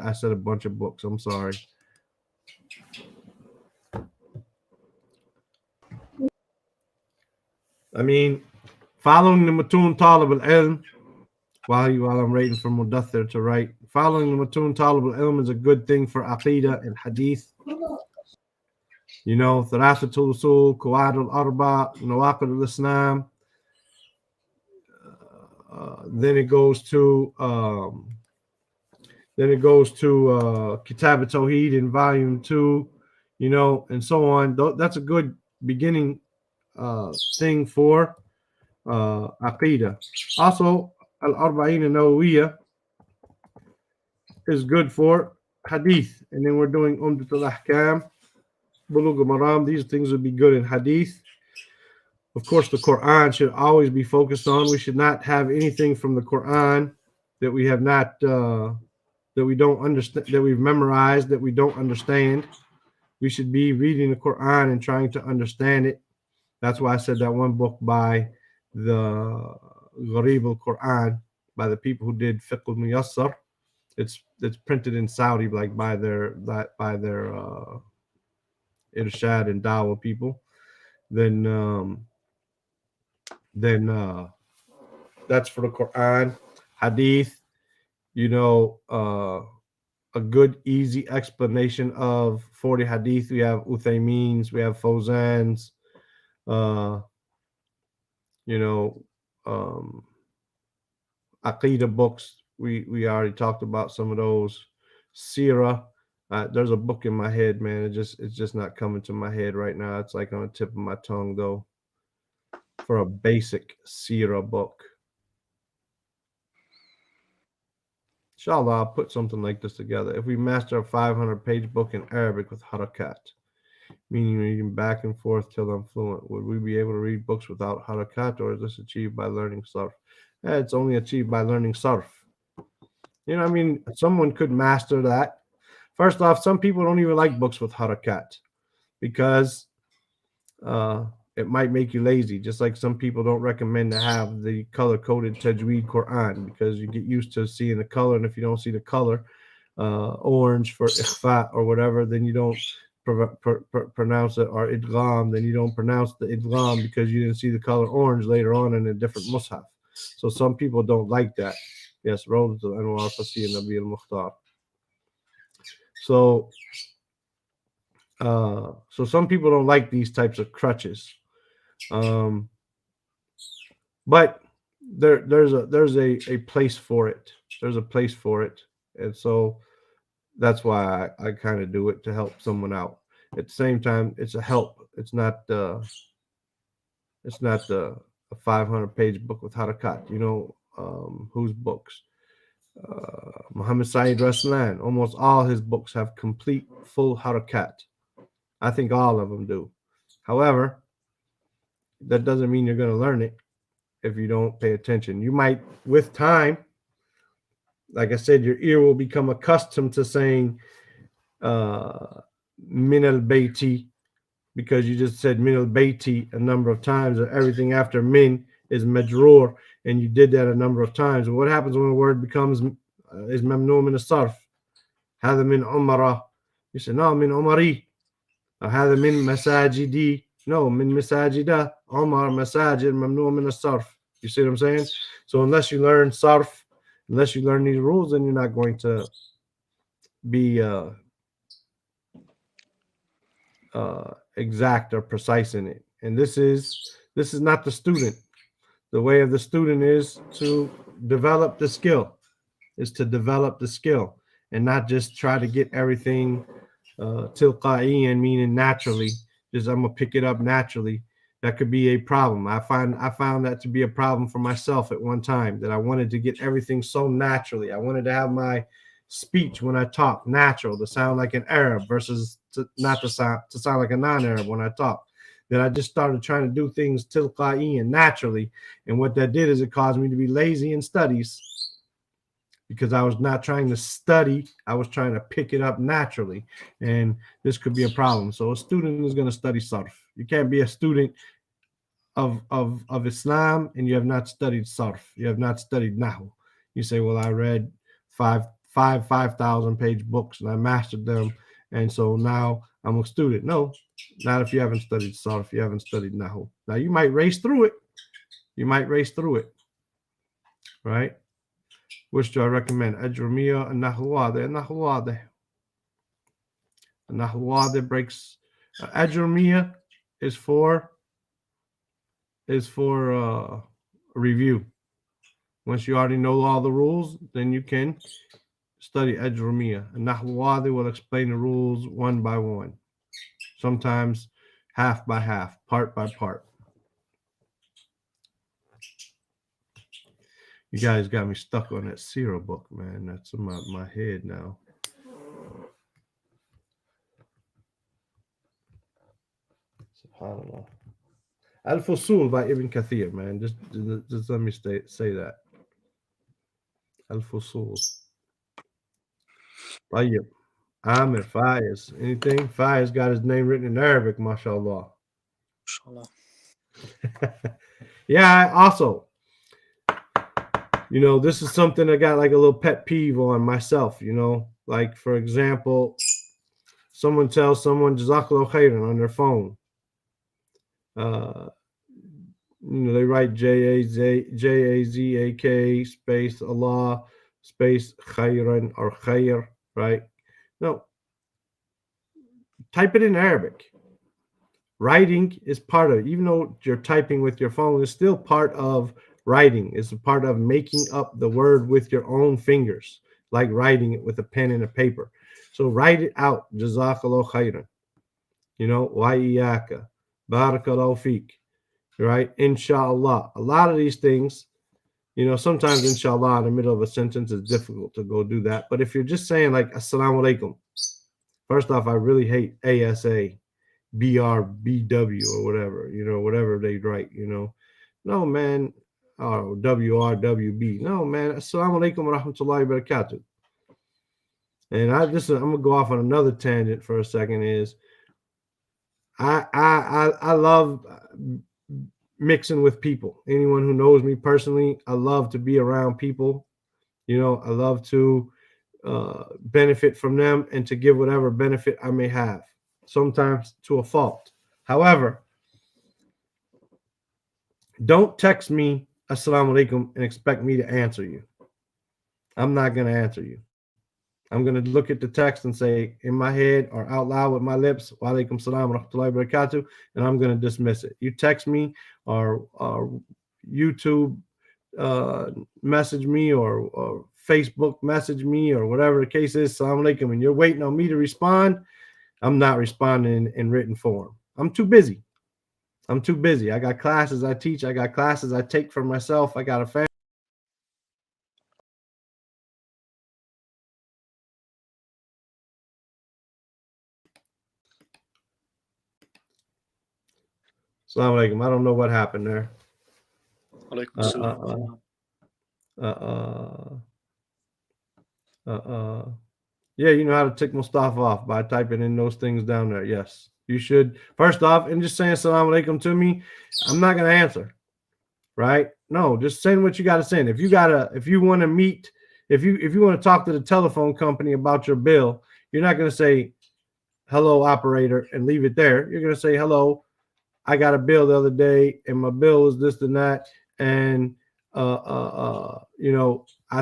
I said a bunch of books. I'm sorry. I mean, following the Matun Talib al-Ilm, while I'm waiting for Mudathir to write, following the Matun Talib al-Ilm is a good thing for Aqidah and Hadith. Thalathatul Usul, Qawaid al-Arba, Nawaqid al-Islam. Then it goes to Kitab al-Tawheed in volume 2, and so on. That's a good beginning thing for Aqidah. Also, Al-Arba'in an-Nawawiyah is good for hadith, and then we're doing Umdatul Ahkam, Bulugh al-Maram. These things would be good in hadith. Of course, the Quran should always be focused on. We should not have anything from the Quran that we have not, that we don't understand, that we've memorized, that we don't understand. We should be reading the Quran and trying to understand it. That's why I said that one book by the Gharib al-Quran, by the people who did Fiqh al-Muyassar. It's printed in Saudi, like by their Irshad and Dawah people. Then that's for the Quran. Hadith, a good easy explanation of 40 hadith. We have Uthaymeen's, we have Fawzan's, Aqidah books. We already talked about some of those. Sirah. There's a book in my head, man. It's just not coming to my head right now. It's like on the tip of my tongue, though. For a basic Sirah book. Inshallah, I'll put something like this together. If we master a 500-page book in Arabic with harakat, meaning reading back and forth till I'm fluent, would we be able to read books without harakat, or is this achieved by learning sarf? It's only achieved by learning sarf. Someone could master that. First off, some people don't even like books with harakat because it might make you lazy. Just like some people don't recommend to have the color-coded Tajweed Quran because you get used to seeing the color, and if you don't see the color, orange for ikhfa or whatever, then you don't pronounce it, or idgham, then you don't pronounce the idgham because you didn't see the color orange later on in a different mushaf. So some people don't like that. Yes, Rawdatul Anwar Fasih Nabi al-Mukhtar. So some people don't like these types of crutches. But there's a place for it. There's a place for it. And so that's why I kind of do it, to help someone out. At the same time, it's a help. It's not a 500-page book with harakat. Whose books? Muhammad Saeed Raslan. Almost all his books have complete, full harakat. I think all of them do. However, that doesn't mean you're going to learn it if you don't pay attention. You might, with time, like I said, your ear will become accustomed to saying min al-bayti, because you just said min al-bayti a number of times, or everything after min is majroor, and you did that a number of times. And what happens when a word becomes is mamnu min as-sarf? Hada min umara. You say, no, min umari. Hada min masajidi. No, min masajida. Umar masajid mamnu min as-sarf. You see what I'm saying? So unless you learn sarf, unless you learn these rules, then you're not going to be exact or precise in it. And this is not the student. The way of the student is to develop the skill, and not just try to get everything tilqa'iyan, meaning naturally. Just I'm gonna pick it up naturally. That could be a problem. I found that to be a problem for myself at one time, that I wanted to get everything so naturally. I wanted to have my speech when I talk natural, to sound like an Arab versus to sound like a non-Arab when I talk. Then I just started trying to do things tilqa'iyan, naturally. And what that did is it caused me to be lazy in studies, because I was not trying to study. I was trying to pick it up naturally. And this could be a problem. So a student is going to study sarf. You can't be a student of Islam and you have not studied sarf. You have not studied nahu. You say, well, I read 5,000-page books and I mastered them, and so now I'm a student. No, not if you haven't studied sarf, you haven't studied nahu. Now you might race through it. Right? Which do I recommend? Ajrumiya and Nahwade. Nahwade breaks. Ajrumiya is for review. Once you already know all the rules, then you can study Ajrumiya. And Nahwade will explain the rules one by one, sometimes half by half, part by part. You guys got me stuck on that Sierra book, man. That's in my head now. SubhanAllah. Al-Fusul by Ibn Kathir, man. Just let me say that. Al-Fusul. Tayyib. Amir, Faiz. Anything? Faiz got his name written in Arabic, mashallah. Inshallah. Yeah, also, this is something I got like a little pet peeve on myself, like, for example, someone tells someone Jazakallah khairan on their phone. They write Jazak space Allah space khairan or khair, right? No. Type it in Arabic. Writing is part of it. Even though you're typing with your phone, it's still part of writing. It's a part of making up the word with your own fingers, like writing it with a pen and a paper. So write it out. Jazakallah khairan. Wa iyaka. Barakallahu feek. Right? Inshallah. A lot of these things, sometimes inshallah in the middle of a sentence is difficult to go do that. But if you're just saying like assalamu alaikum, first off, I really hate ASA, BRBW or whatever, whatever they write, No, man. Or WRWB. No, man. Assalamu alaikum wa rahmatullahi wa barakatuh. And I'm gonna go off on another tangent for a second. Is I love mixing with people. Anyone who knows me personally, I love to be around people. I love to benefit from them and to give whatever benefit I may have, sometimes to a fault. However, don't text me assalamu alaikum and expect me to answer you. I'm not going to answer you. I'm going to look at the text and say in my head or out loud with my lips, wa alaikum salam wa rahmatullahi wa barakatuh, and I'm going to dismiss it. You text me or YouTube message me or Facebook message me or whatever the case is, salam alaikum, and you're waiting on me to respond, I'm not responding in written form. I'm too busy. I got classes I teach. I got classes I take for myself. I got a family. Assalamu alaikum. I don't know what happened there. Alaikum salam. Yeah, you know how to tick my stuff off by typing in those things down there. Yes, you should. First off, and just saying assalamu alaikum to me, I'm not going to answer. Right? No, just send what you got to send. If you want to meet, if you want to talk to the telephone company about your bill, you're not going to say hello operator and leave it there. You're going to say hello. I got a bill the other day and my bill is this and that, and I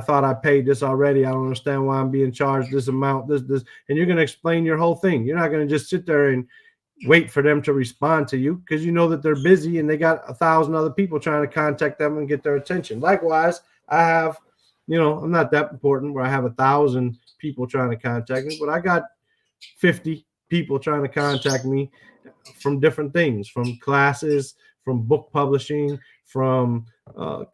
thought I paid this already. I don't understand why I'm being charged this amount, this, and you're going to explain your whole thing. You're not going to just sit there and wait for them to respond to you because you know that they're busy and they got 1,000 other people trying to contact them and get their attention. Likewise, I have, I'm not that important where I have 1,000 people trying to contact me, but I got 50 people trying to contact me from different things, from classes, from book publishing, from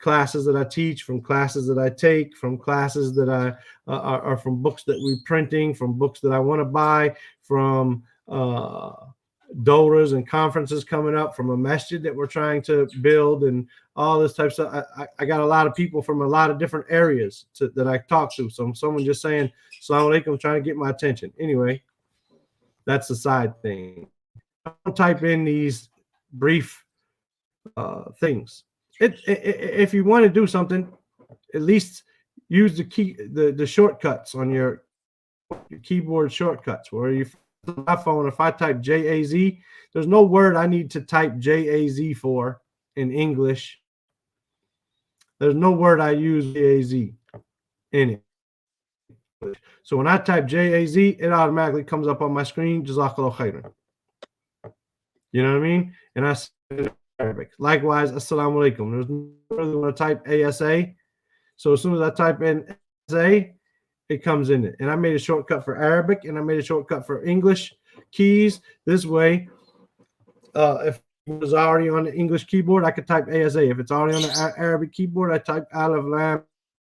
classes that I teach, from classes that I take, from classes that I are from books that we're printing, from books that I want to buy, from Doras and conferences coming up, from a masjid that we're trying to build, and all this type of stuff. I got a lot of people from a lot of different areas that I talk to. So someone just saying, Assalamu alaikum, trying to get my attention. Anyway, that's the side thing. Don't type in these brief things. If you want to do something, at least use the shortcuts on your keyboard shortcuts. Where you my phone, if I type JAZ, there's no word I need to type JAZ for in English. There's no word I use JAZ in it. So when I type JAZ, it automatically comes up on my screen. Jazakallah khairan. You know what I mean? And I say in Arabic. Likewise, assalamu alaikum. There's no really want to type ASA. So as soon as I type in ASA, it comes in it. And I made a shortcut for Arabic and I made a shortcut for English keys. This way, if it was already on the English keyboard, I could type ASA. If it's already on the Arabic keyboard, I type Alif Lam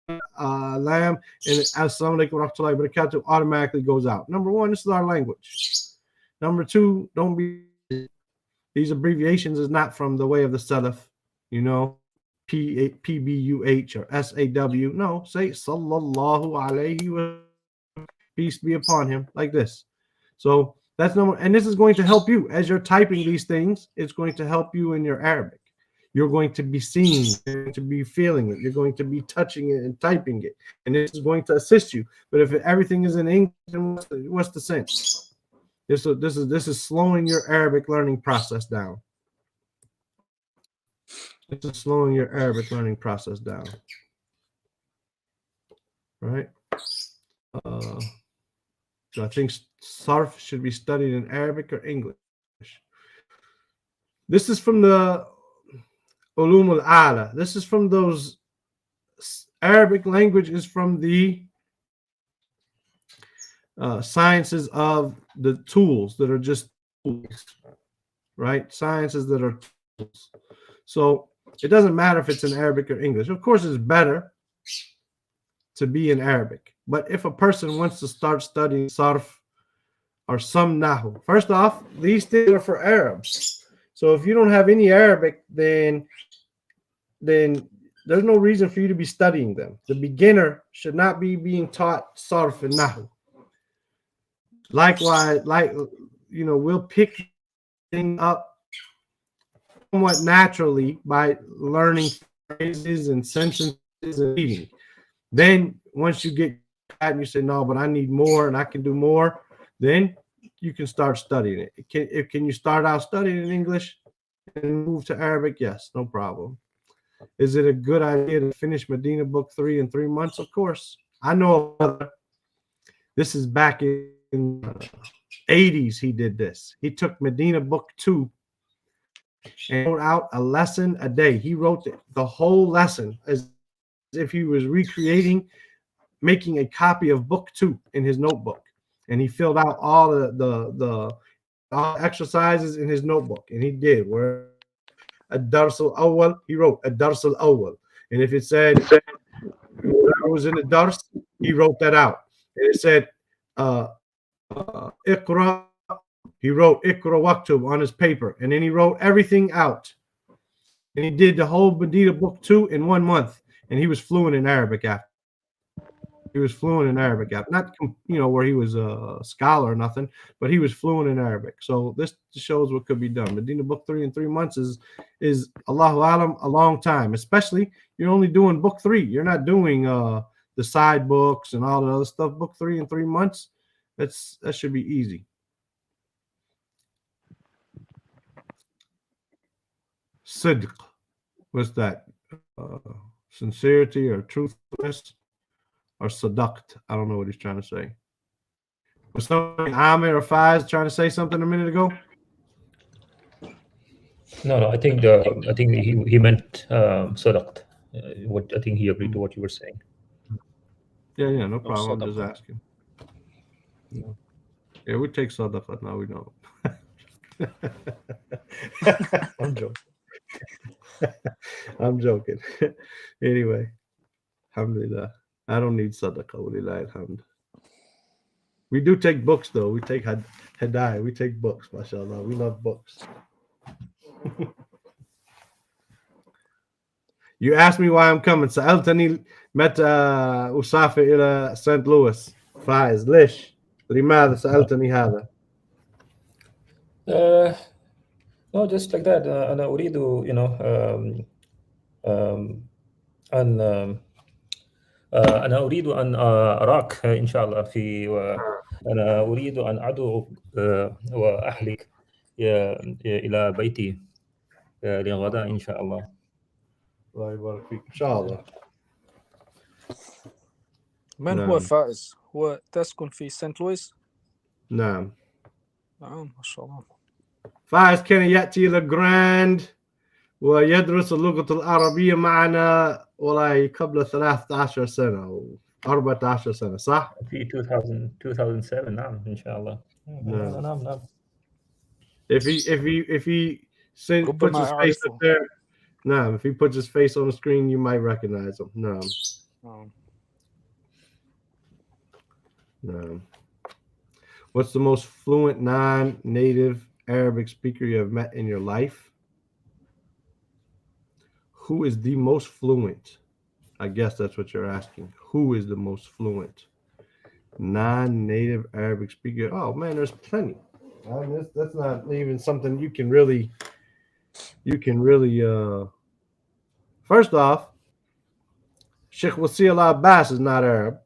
lamb, and assalamu alaikum wa rahmatullahi wa barakatuh automatically goes out. Number one, this is our language. Number two, don't be, these abbreviations is not from the way of the Salaf, you know, PBUH or SAW. No, say sallallahu alayhi wa peace be upon him, like this. So that's number, and this is going to help you as you're typing these things. It's going to help you in your Arabic. You're going to be seeing, you're going to be feeling it, you're going to be touching it and typing it, and this is going to assist you. But if everything is in English, then what's the sense? This is slowing your Arabic learning process down. This is slowing your Arabic learning process down. Right? So I think sarf should be studied in Arabic or English. This is from the Ulum al-Ala. This is from those, Arabic language is from the sciences of the tools that are just tools, right? Sciences that are tools. So it doesn't matter if it's in Arabic or English. Of course, it's better to be in Arabic. But if a person wants to start studying sarf or some nahu, first off, these things are for Arabs. So if you don't have any Arabic, then there's no reason for you to be studying them. The beginner should not be being taught sarf and nahu. Likewise, we'll pick things up somewhat naturally by learning phrases and sentences and reading. Then once you get that and you say, no, but I need more and I can do more, then you can start studying it. Can you start out studying in English and move to Arabic? Yes, no problem. Is it a good idea to finish Medina Book 3 in 3 months? Of course. I know this is back in the 80s he did this. He took Medina Book 2 and wrote out a lesson a day. He wrote the whole lesson as if he was making a copy of Book 2 in his notebook. And he filled out all the exercises in his notebook. And he did. Where Ad-Dars al-Awwal, he wrote Ad-Dars al-Awwal. And if it said whatever was in the Dars, he wrote that out. And it said Iqra, he wrote Iqra Waktub on his paper. And then he wrote everything out. And he did the whole Medina Book 2 in 1 month. And he was fluent in Arabic after. He was fluent in Arabic after. Not, where he was a scholar or nothing, but he was fluent in Arabic. So this shows what could be done. Medina Book 3 in 3 months is Allahu Alam, a long time. Especially, you're only doing Book 3. You're not doing the side books and all the other stuff. Book 3 in 3 months, that should be easy. Sidq, what's that? Sincerity or truthfulness or sadaqt. I don't know what he's trying to say. Was somebody Amir or Faiz trying to say something a minute ago? No. I think he meant sadaqt. What I think he agreed to what you were saying. Yeah, no problem. I'm just asking. Yeah, we take sadaqat now. We don't. I'm joking. I'm joking. Anyway, alhamdulillah. I don't need sadaqah. Walillahi alhamd. We do take books, though. We take hadai. We take books, mashallah. We love books. You asked me why I'm coming. سألتني متى أسافر إلى St. Louis. فايز ليش؟ لماذا سألتني هذا؟ No, just like that. أنا أريد أنا أريد أن أراك إن شاء الله أنا أريد أن أدعو وأهلك إلى بيتي لغدا إن شاء الله. الله يبارك فيك إن شاء الله. من هو فائز؟ هو تسكن في سانت لويس؟ نعم. ما شاء الله. فائز كان يأتي إلى جراند ويدرس اللغة العربية معنا والله قبل 13 سنة أو 14 سنة صح؟ في 2007 نعم إن شاء الله. نعم. If he puts his face up there, no, if he puts his face on the screen, you might recognize him. No. What's the most fluent non-native Arabic speaker you have met in your life? Who is the most fluent? I guess that's what you're asking. Who is the most fluent non-native Arabic speaker? Oh man, there's plenty. That's not even something you can really. First off, Sheikh Wasi Abbas is not Arab.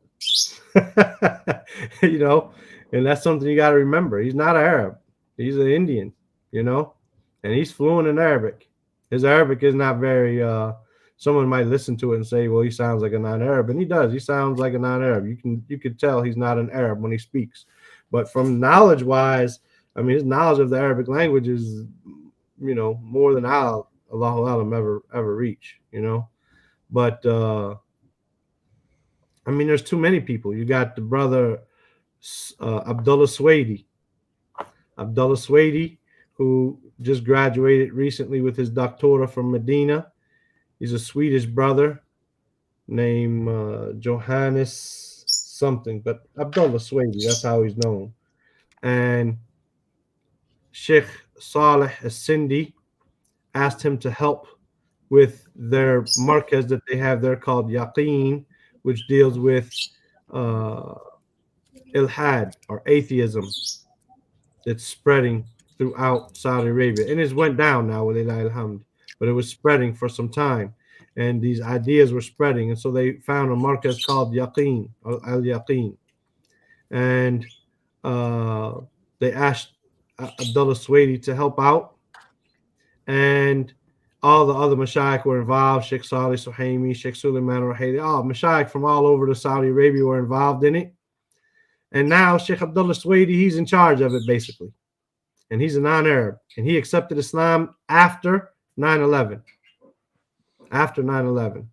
You know, and that's something you got to remember. He's not Arab. He's an Indian, you know, and he's fluent in Arabic. His Arabic is not very someone might listen to it and say, well, he sounds like a non-Arab, and he does. He sounds like a non-Arab. You could tell he's not an Arab when he speaks. But from knowledge wise, I mean, his knowledge of the Arabic language is, you know, more than Allahu Alam ever reach, you know. But I mean, there's too many people. You got the brother Abdullah Swady. Abdullah Swady, who just graduated recently with his doctorate from Medina. He's a Swedish brother named Johannes something, but Abdullah Swady, that's how he's known. And Sheikh Saleh As-Sindi asked him to help with their markaz that they have there called Yaqeen, which deals with ilhad or atheism that's spreading throughout Saudi Arabia. And it's went down now with alhamd, but it was spreading for some time. And these ideas were spreading. And so they found a markaz called Yaqeen, Al-Yaqeen. And they asked Abdullah Swady to help out. And all the other mashayikh were involved. Sheikh Salih Suhaimi, Sheikh Suleiman Rahili, all mashayikh from all over the Saudi Arabia were involved in it. And now Sheikh Abdullah Swady, he's in charge of it basically. And he's a non-Arab. And he accepted Islam after 9/11. After 9/11.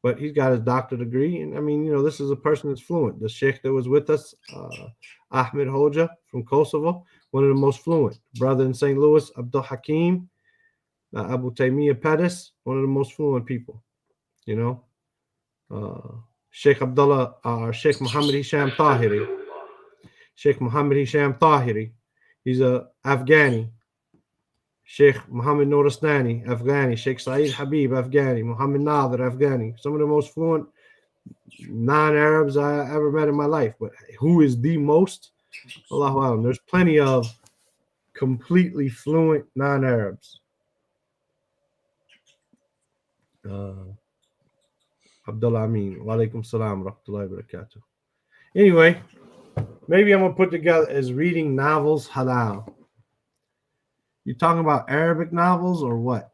But he's got his doctorate degree. And I mean, you know, this is a person that's fluent. The sheikh that was with us, Ahmed Hoja from Kosovo, one of the most fluent. Brother in St. Louis, Abdul Hakim, Abu Taymiyyah Pettis, one of the most fluent people, you know. Sheikh Abdullah, Sheikh Muhammad Hisham Tahiri. Sheikh Muhammad Hisham Tahiri, he's a Afghani. Sheikh Muhammad Nooristani, Afghani. Sheikh Saeed Habib, Afghani. Muhammad Nadir, Afghani. Some of the most fluent non-Arabs I ever met in my life. But who is the most? Allahu Alam. There's plenty of completely fluent non-Arabs. Abdullah Amin. Wa alaikum salam wa rahmatullahi wa barakatuh. Anyway, maybe I'm going to put together as reading novels halal. You talking about Arabic novels or what?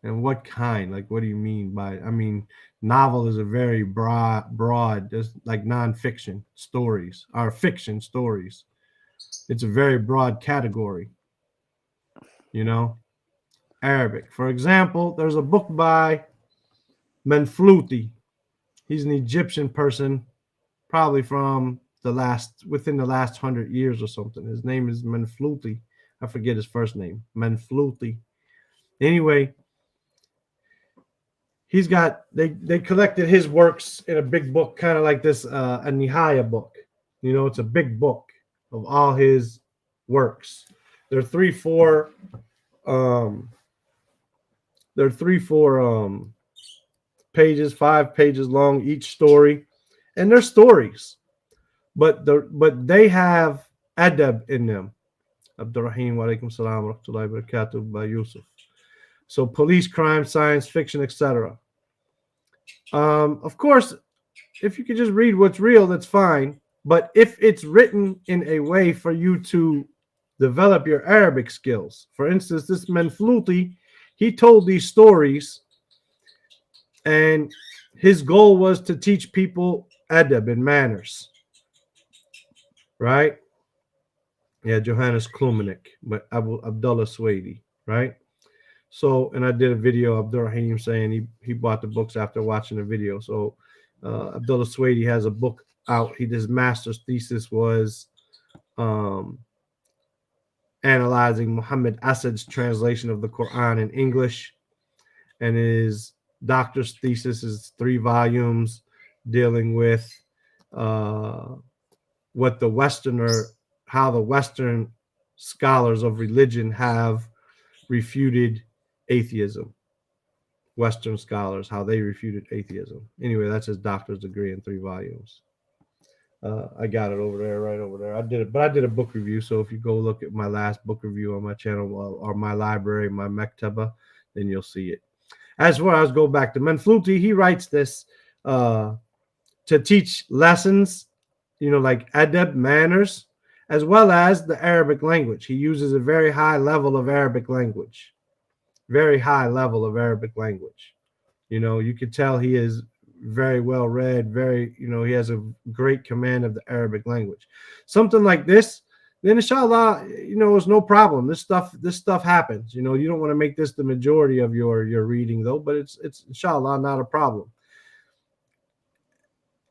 And what kind? Like, what do you mean by? I mean, novel is a very broad. There's like nonfiction stories or fiction stories. It's a very broad category. You know, Arabic. For example, there's a book by Menfluti. He's an Egyptian person, probably from within the last 100 years or something. His name is Menfluti. I forget his first name. Menfluti. Anyway, he's got they collected his works in a big book, kind of like this a Nihaya book. You know, it's a big book of all his works. They're 3-4 pages, 5 pages long each story, and they're stories, but they have adab in them. Abdurrahim, wa alaikum salam wa rahmatullahi wa barakatuh by Yusuf. So police, crime, science fiction, etc. Of course, if you could just read what's real, that's fine. But if it's written in a way for you to develop your Arabic skills, for instance, this Menfluti, he told these stories, and his goal was to teach people adab and manners, right? Yeah, Johannes Klumenik, but Abdullah Swady, right? So, and I did a video of Abdurrahim saying he bought the books after watching the video. So, Abdullah Swady has a book out. His master's thesis was analyzing Muhammad Asad's translation of the Quran in English. and his doctor's thesis is 3 volumes dealing with what the how the Western scholars of religion have refuted atheism. Western scholars, how they refuted atheism. Anyway, that's his doctor's degree in 3 volumes. I got it over there, right over there. I did a book review. So if you go look at my last book review on my channel or my library, my Mektaba, then you'll see it. As far as go back to Manfluti, he writes this to teach lessons, like adab, manners, as well as the Arabic language. He uses a very high level of Arabic language. Very high level of Arabic language. You could tell he is very well read, he has a great command of the Arabic language. Something like this, then inshallah, it's no problem. This stuff happens. You don't want to make this the majority of your reading though, but it's inshallah not a problem.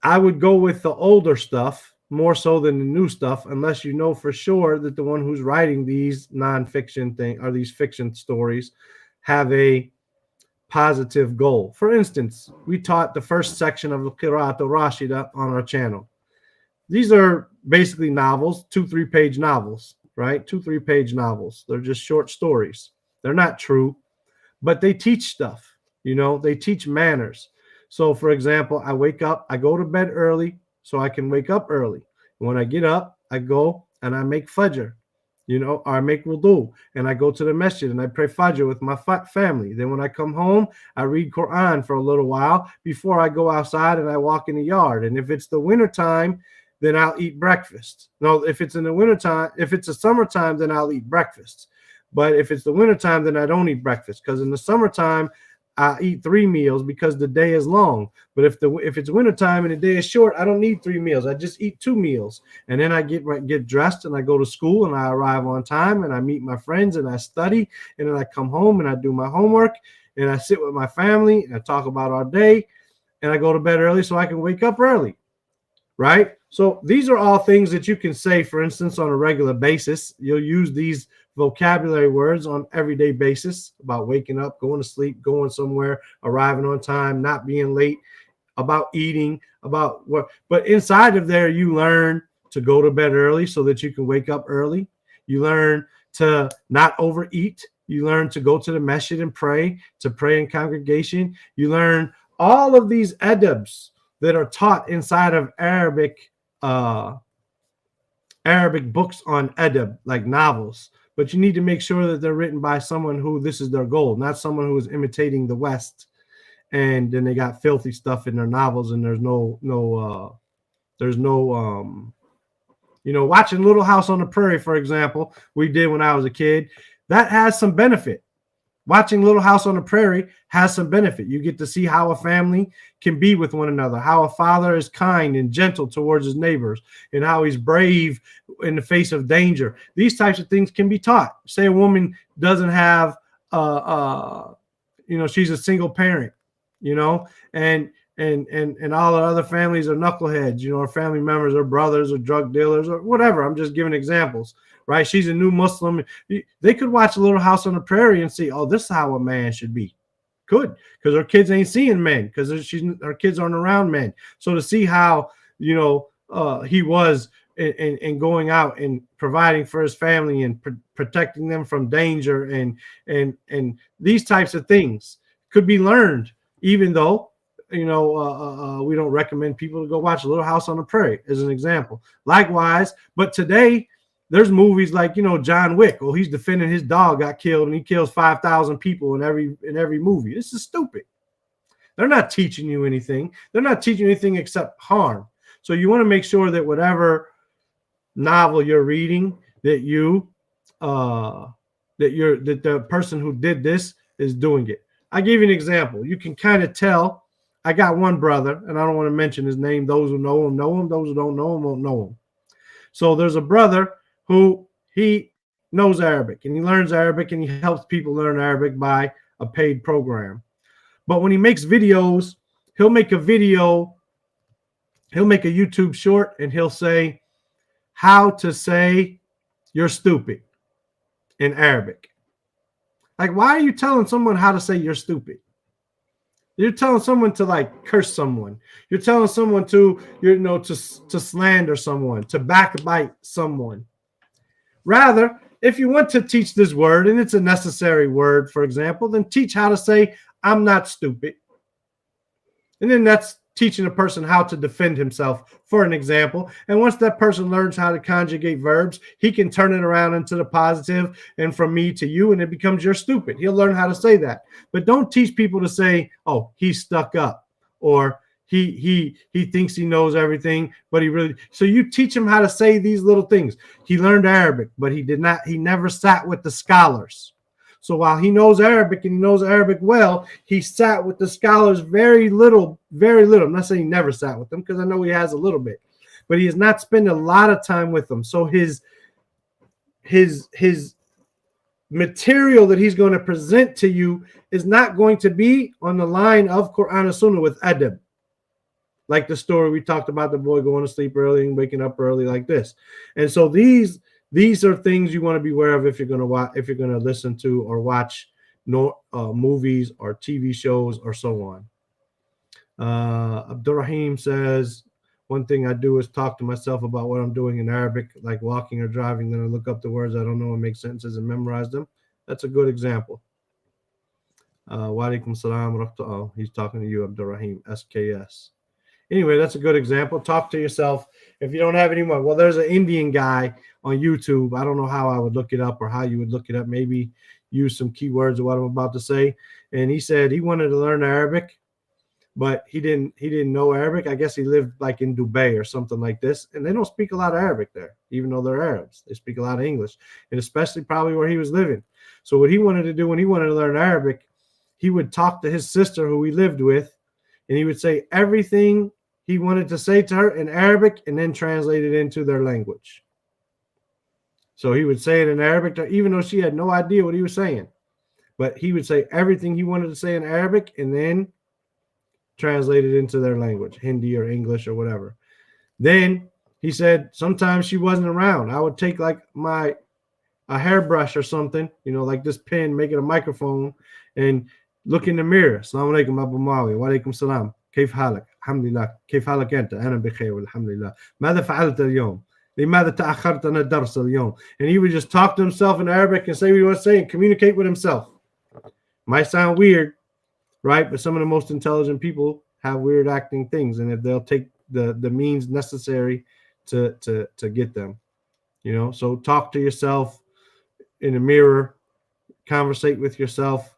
I would go with the older stuff more so than the new stuff, unless you know for sure that the one who's writing these nonfiction these fiction stories have a positive goal. For instance, we taught the first section of the Qira'at al-Rashida on our channel. These are basically novels, 2-3 page novels, right? 2-3 page novels. They're just short stories. They're not true, but they teach stuff. They teach manners. So, for example, I wake up, I go to bed early so I can wake up early. When I get up, I go and I make fajr. Or I make wudu, and I go to the masjid and I pray fajr with my family. Then when I come home, I read Quran for a little while before I go outside and I walk in the yard. And if it's the wintertime, then I'll eat breakfast. No, if it's in the wintertime, if it's the summertime, then I'll eat breakfast. But if it's the wintertime, then I don't eat breakfast, because in the summertime, I eat 3 meals because the day is long. But if it's wintertime and the day is short, I don't need 3 meals. I just eat 2 meals. And then I get dressed and I go to school and I arrive on time and I meet my friends and I study. And then I come home and I do my homework and I sit with my family and I talk about our day. And I go to bed early so I can wake up early. Right? So these are all things that you can say, for instance, on a regular basis. You'll use these vocabulary words on everyday basis about waking up, going to sleep, going somewhere, arriving on time, not being late, about eating, about what. But inside of there, you learn to go to bed early so that you can wake up early. You learn to not overeat. You learn to go to the masjid and pray in congregation. You learn all of these adabs that are taught inside of Arabic books on adab, like novels. But you need to make sure that they're written by someone who this is their goal, not someone who is imitating the West. And then they got filthy stuff in their novels, and there's no watching Little House on the Prairie, for example, we did when I was a kid. That has some benefit. Watching Little House on the Prairie has some benefit. You get to see how a family can be with one another, how a father is kind and gentle towards his neighbors, and how he's brave in the face of danger. These types of things can be taught. Say a woman doesn't have, she's a single parent, and all the other families are knuckleheads, her family members are brothers or drug dealers or whatever. I'm just giving examples. Right? She's a new Muslim. They could watch a Little House on the Prairie and see, oh, this is how a man should be. Could, because her kids ain't seeing men, because her kids aren't around men. So to see how, he was in going out and providing for his family and protecting them from danger and these types of things could be learned, even though, we don't recommend people to go watch a Little House on the Prairie as an example. Likewise, but today, there's movies like, John Wick. Oh, he's defending his dog got killed and he kills 5,000 people in every movie. This is stupid. They're not teaching you anything. They're not teaching you anything except harm. So you want to make sure that whatever novel you're reading, that the person who did this is doing it. I give you an example. You can kind of tell. I got one brother, and I don't want to mention his name. Those who know him know him. Those who don't know him won't know him. So there's a brother who he knows Arabic and he learns Arabic and he helps people learn Arabic by a paid program. But when he makes videos, he'll make a YouTube short and he'll say how to say you're stupid in Arabic. Like, why are you telling someone how to say you're stupid? You're telling someone to like curse someone. You're telling someone to, to slander someone, to backbite someone. Rather, if you want to teach this word and it's a necessary word, for example, then teach how to say, I'm not stupid. And then that's teaching a person how to defend himself, for an example. And once that person learns how to conjugate verbs, he can turn it around into the positive and from me to you, and it becomes you're stupid. He'll learn how to say that. But don't teach people to say, oh, he's stuck up, or he thinks he knows everything, but he really. So you teach him how to say these little things. He learned Arabic, but he never sat with the scholars. So while he knows Arabic and he knows Arabic well, he sat with the scholars very little. I'm not saying he never sat with them, because I know he has a little bit, but he has not spent a lot of time with them. So his material that he's going to present to you is not going to be on the line of Quran and Sunnah with adab. Like the story we talked about, the boy going to sleep early and waking up early like this. And so these are things you want to be aware of if you're going to listen to or watch movies or TV shows or so on. Abdurrahim says, one thing I do is talk to myself about what I'm doing in Arabic, like walking or driving. Then I look up the words I don't know and make sentences and memorize them. That's a good example. Wa alaikum salam. Oh, he's talking to you, Abdurrahim, SKS. Anyway, that's a good example. Talk to yourself. If you don't have anyone, well, there's an Indian guy on YouTube. I don't know how I would look it up or how you would look it up. Maybe use some keywords of what I'm about to say. And he said he wanted to learn Arabic, but he didn't know Arabic. I guess he lived like in Dubai or something like this. And they don't speak a lot of Arabic there, even though they're Arabs. They speak a lot of English, and especially probably where he was living. So what he wanted to do when he wanted to learn Arabic, he would talk to his sister who he lived with, and he would say everything he wanted to say to her in Arabic and then translate it into their language. So he would say it in Arabic, even though she had no idea what he was saying. But he would say everything he wanted to say in Arabic and then translate it into their language, Hindi or English or whatever. Then he said sometimes she wasn't around. I would take like a hairbrush or something, like this pen, make it a microphone, and look in the mirror. Assalamu alaikum Abu Muawiyah. Wa alaikum salam. كيف حالك؟ الحمد لله. كيف حالك أنت؟ أنا بخير والحمد لله. ماذا فعلت اليوم؟ لماذا تأخرت عن الدرس اليوم? And he would just talk to himself in Arabic and say what he wants to say and communicate with himself. Might sound weird, right? But some of the most intelligent people have weird acting things, and if they'll take the means necessary to get them, So talk to yourself in the mirror, conversate with yourself.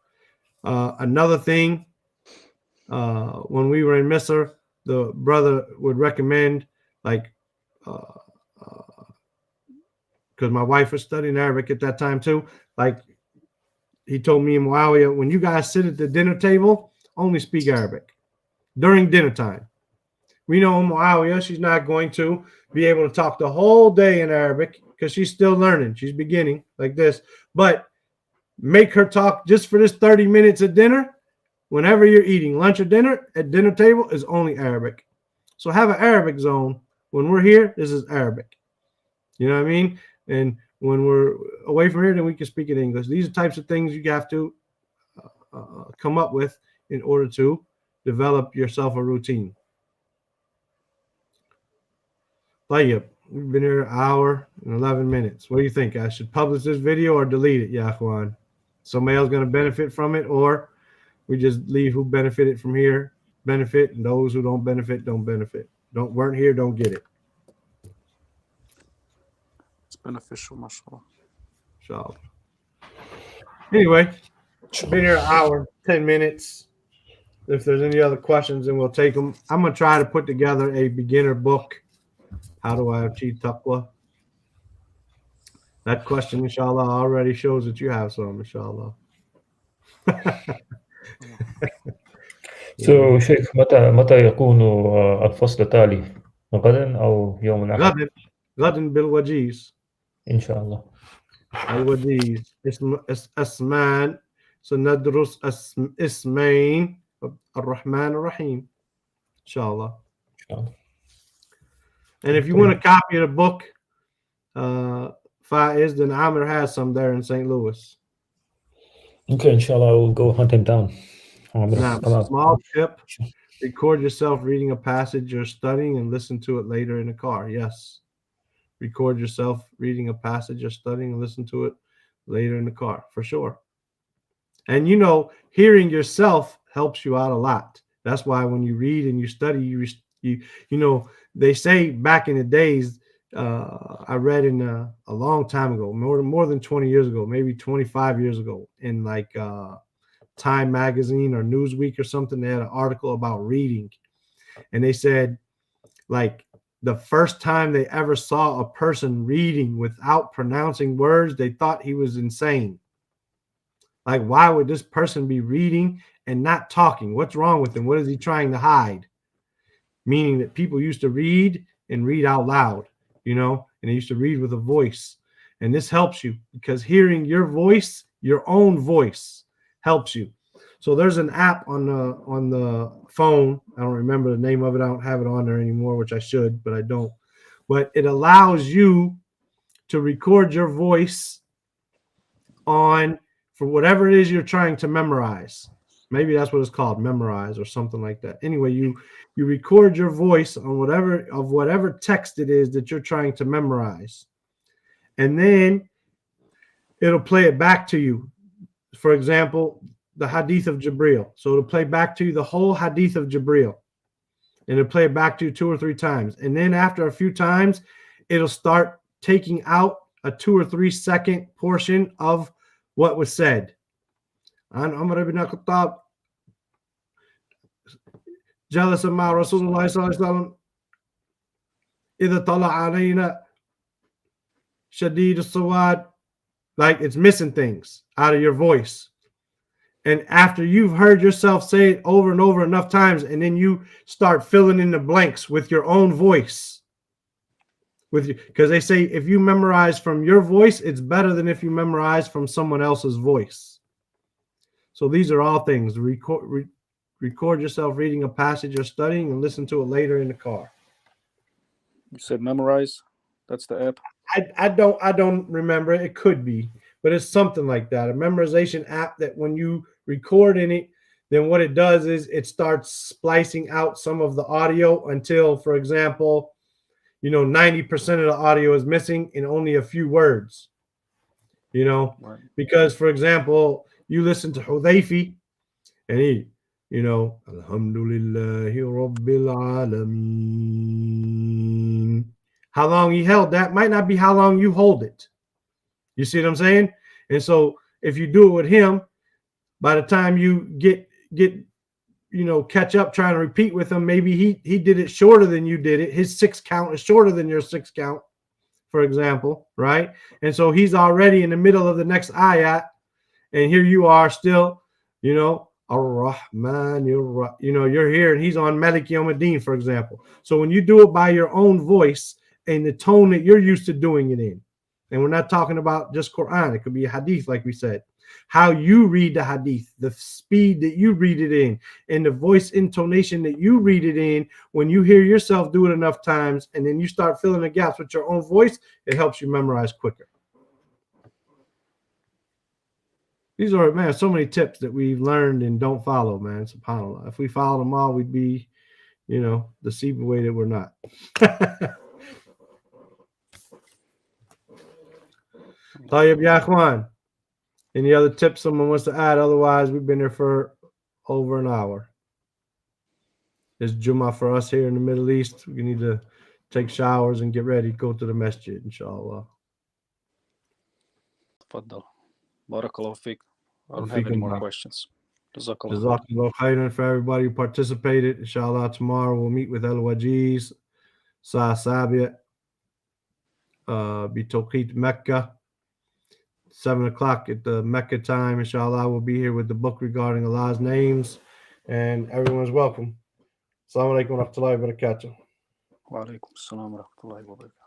Another thing, when we were in Misr, the brother would recommend, like, because my wife was studying Arabic at that time too. Like, he told me and Muawiyah, when you guys sit at the dinner table, only speak Arabic during dinner time. We know Muawiyah, she's not going to be able to talk the whole day in Arabic because she's still learning. She's beginning like this. But make her talk just for this 30 minutes at dinner. Whenever you're eating lunch or dinner, at dinner table is only Arabic. So have an Arabic zone. When we're here, this is Arabic. You know what I mean? And when we're away from here, then we can speak in English. These are types of things you have to come up with in order to develop yourself a routine. Tayyib, we've been here an hour and 11 minutes. What do you think? I should publish this video or delete it, Ya Akhwan? Somebody else going to benefit from it, or we just leave who benefited from here benefit, and those who don't benefit don't benefit. Weren't here, don't get it. It's beneficial, mashallah. So anyway, been here an hour, 10 minutes. If there's any other questions, then we'll take them. I'm going to try to put together a beginner book. How do I achieve taqwa? That question, inshallah, already shows that you have some, inshallah. So شيخ متى يكون الفصل التالي؟ غدا أو يوم الأحد؟ غدا بالوجيز إن شاء الله. الوجيز اسمان سندرس اسمين الرحمن الرحيم إن شاء الله. And if you want a copy of the book, Faiz, then Amir has some there in St. Louis. Okay, inshallah, I will go hunt him down. Now, small tip: record yourself reading a passage you're studying and listen to it later in the car. Yes, record yourself reading a passage you're studying and listen to it later in the car for sure. And you know, hearing yourself helps you out a lot. That's why when you read and you study, you know, they say back in the days. I read in a long time ago, more than 20 years ago, maybe 25 years ago, in like Time Magazine or Newsweek or something. They had an article about reading, and they said, like, the first time they ever saw a person reading without pronouncing words, they thought he was insane. Like, why would this person be reading and not talking? What's wrong with him? What is he trying to hide? Meaning that people used to read and read out loud, you know, and they used to read with a voice. And this helps you because hearing your voice, your own voice, helps you. So there's an app on the phone. I don't remember the name of it. I don't have it on there anymore, which I should, but I don't. But it allows you to record your voice on for whatever it is you're trying to memorize. Maybe that's what it's called, memorize or something like that. Anyway, you record your voice on whatever text it is that you're trying to memorize. And then it'll play it back to you. For example, the Hadith of Jibril. So it'll play back to you the whole Hadith of Jibril. And it'll play it back to you 2 or 3 times. And then after a few times, it'll start taking out a 2 or 3 second portion of what was said. عن عمر بن الخطاب جلس مع رسول الله صلى الله عليه وسلم إذا طلع علينا شديد السواد. Like, it's missing things out of your voice. And after you've heard yourself say it over and over enough times, and then you start filling in the blanks with your own voice. Because they say if you memorize from your voice, it's better than if you memorize from someone else's voice. So these are all things. Record yourself reading a passage you're studying and listen to it later in the car. You said memorize. That's the app. I don't remember. It could be, but it's something like that. A memorization app that when you record in it, then what it does is it starts splicing out some of the audio until, for example, 90% of the audio is missing and only a few words. Right. Because, for example, you listen to Hudayfi and he, Alhamdulillahi Rabbil Alameen. How long he held that might not be how long you hold it. You see what I'm saying? And so if you do it with him, by the time you get catch up trying to repeat with him, maybe he did it shorter than you did it. His 6 count is shorter than your 6 count, for example, right? And so he's already in the middle of the next ayat, and here you are still, Ar-Rahman, you're here and he's on Malik Yawmiddin, for example. So when you do it by your own voice and the tone that you're used to doing it in, and we're not talking about just Quran, it could be a hadith, like we said, how you read the hadith, the speed that you read it in, and the voice intonation that you read it in. When you hear yourself do it enough times and then you start filling the gaps with your own voice, it helps you memorize quicker. These are, man, so many tips that we've learned and don't follow, man. SubhanAllah. If we followed them all, we'd be, the Siba way that we're not. Tayyib Ya Ikhwan. Any other tips someone wants to add? Otherwise, we've been here for over an hour. It's Jummah for us here in the Middle East. We need to take showers and get ready to go to the masjid, inshallah. Tafaddal. Barakallahu feek. I don't have any more questions. Jazakallah. Jazakallah khairan for everybody who participated. Inshallah, tomorrow we'll meet with Al-Wajiz, Sa Sabiat, Bitawqit Mecca. 7 o'clock at the Mecca time. Inshallah, we'll be here with the book regarding Allah's names, and everyone's welcome. Assalamu alaikum wa rahmatullahi wa barakatuh. Wa alaikum assalam wa rahmatullahi wa barakatuh.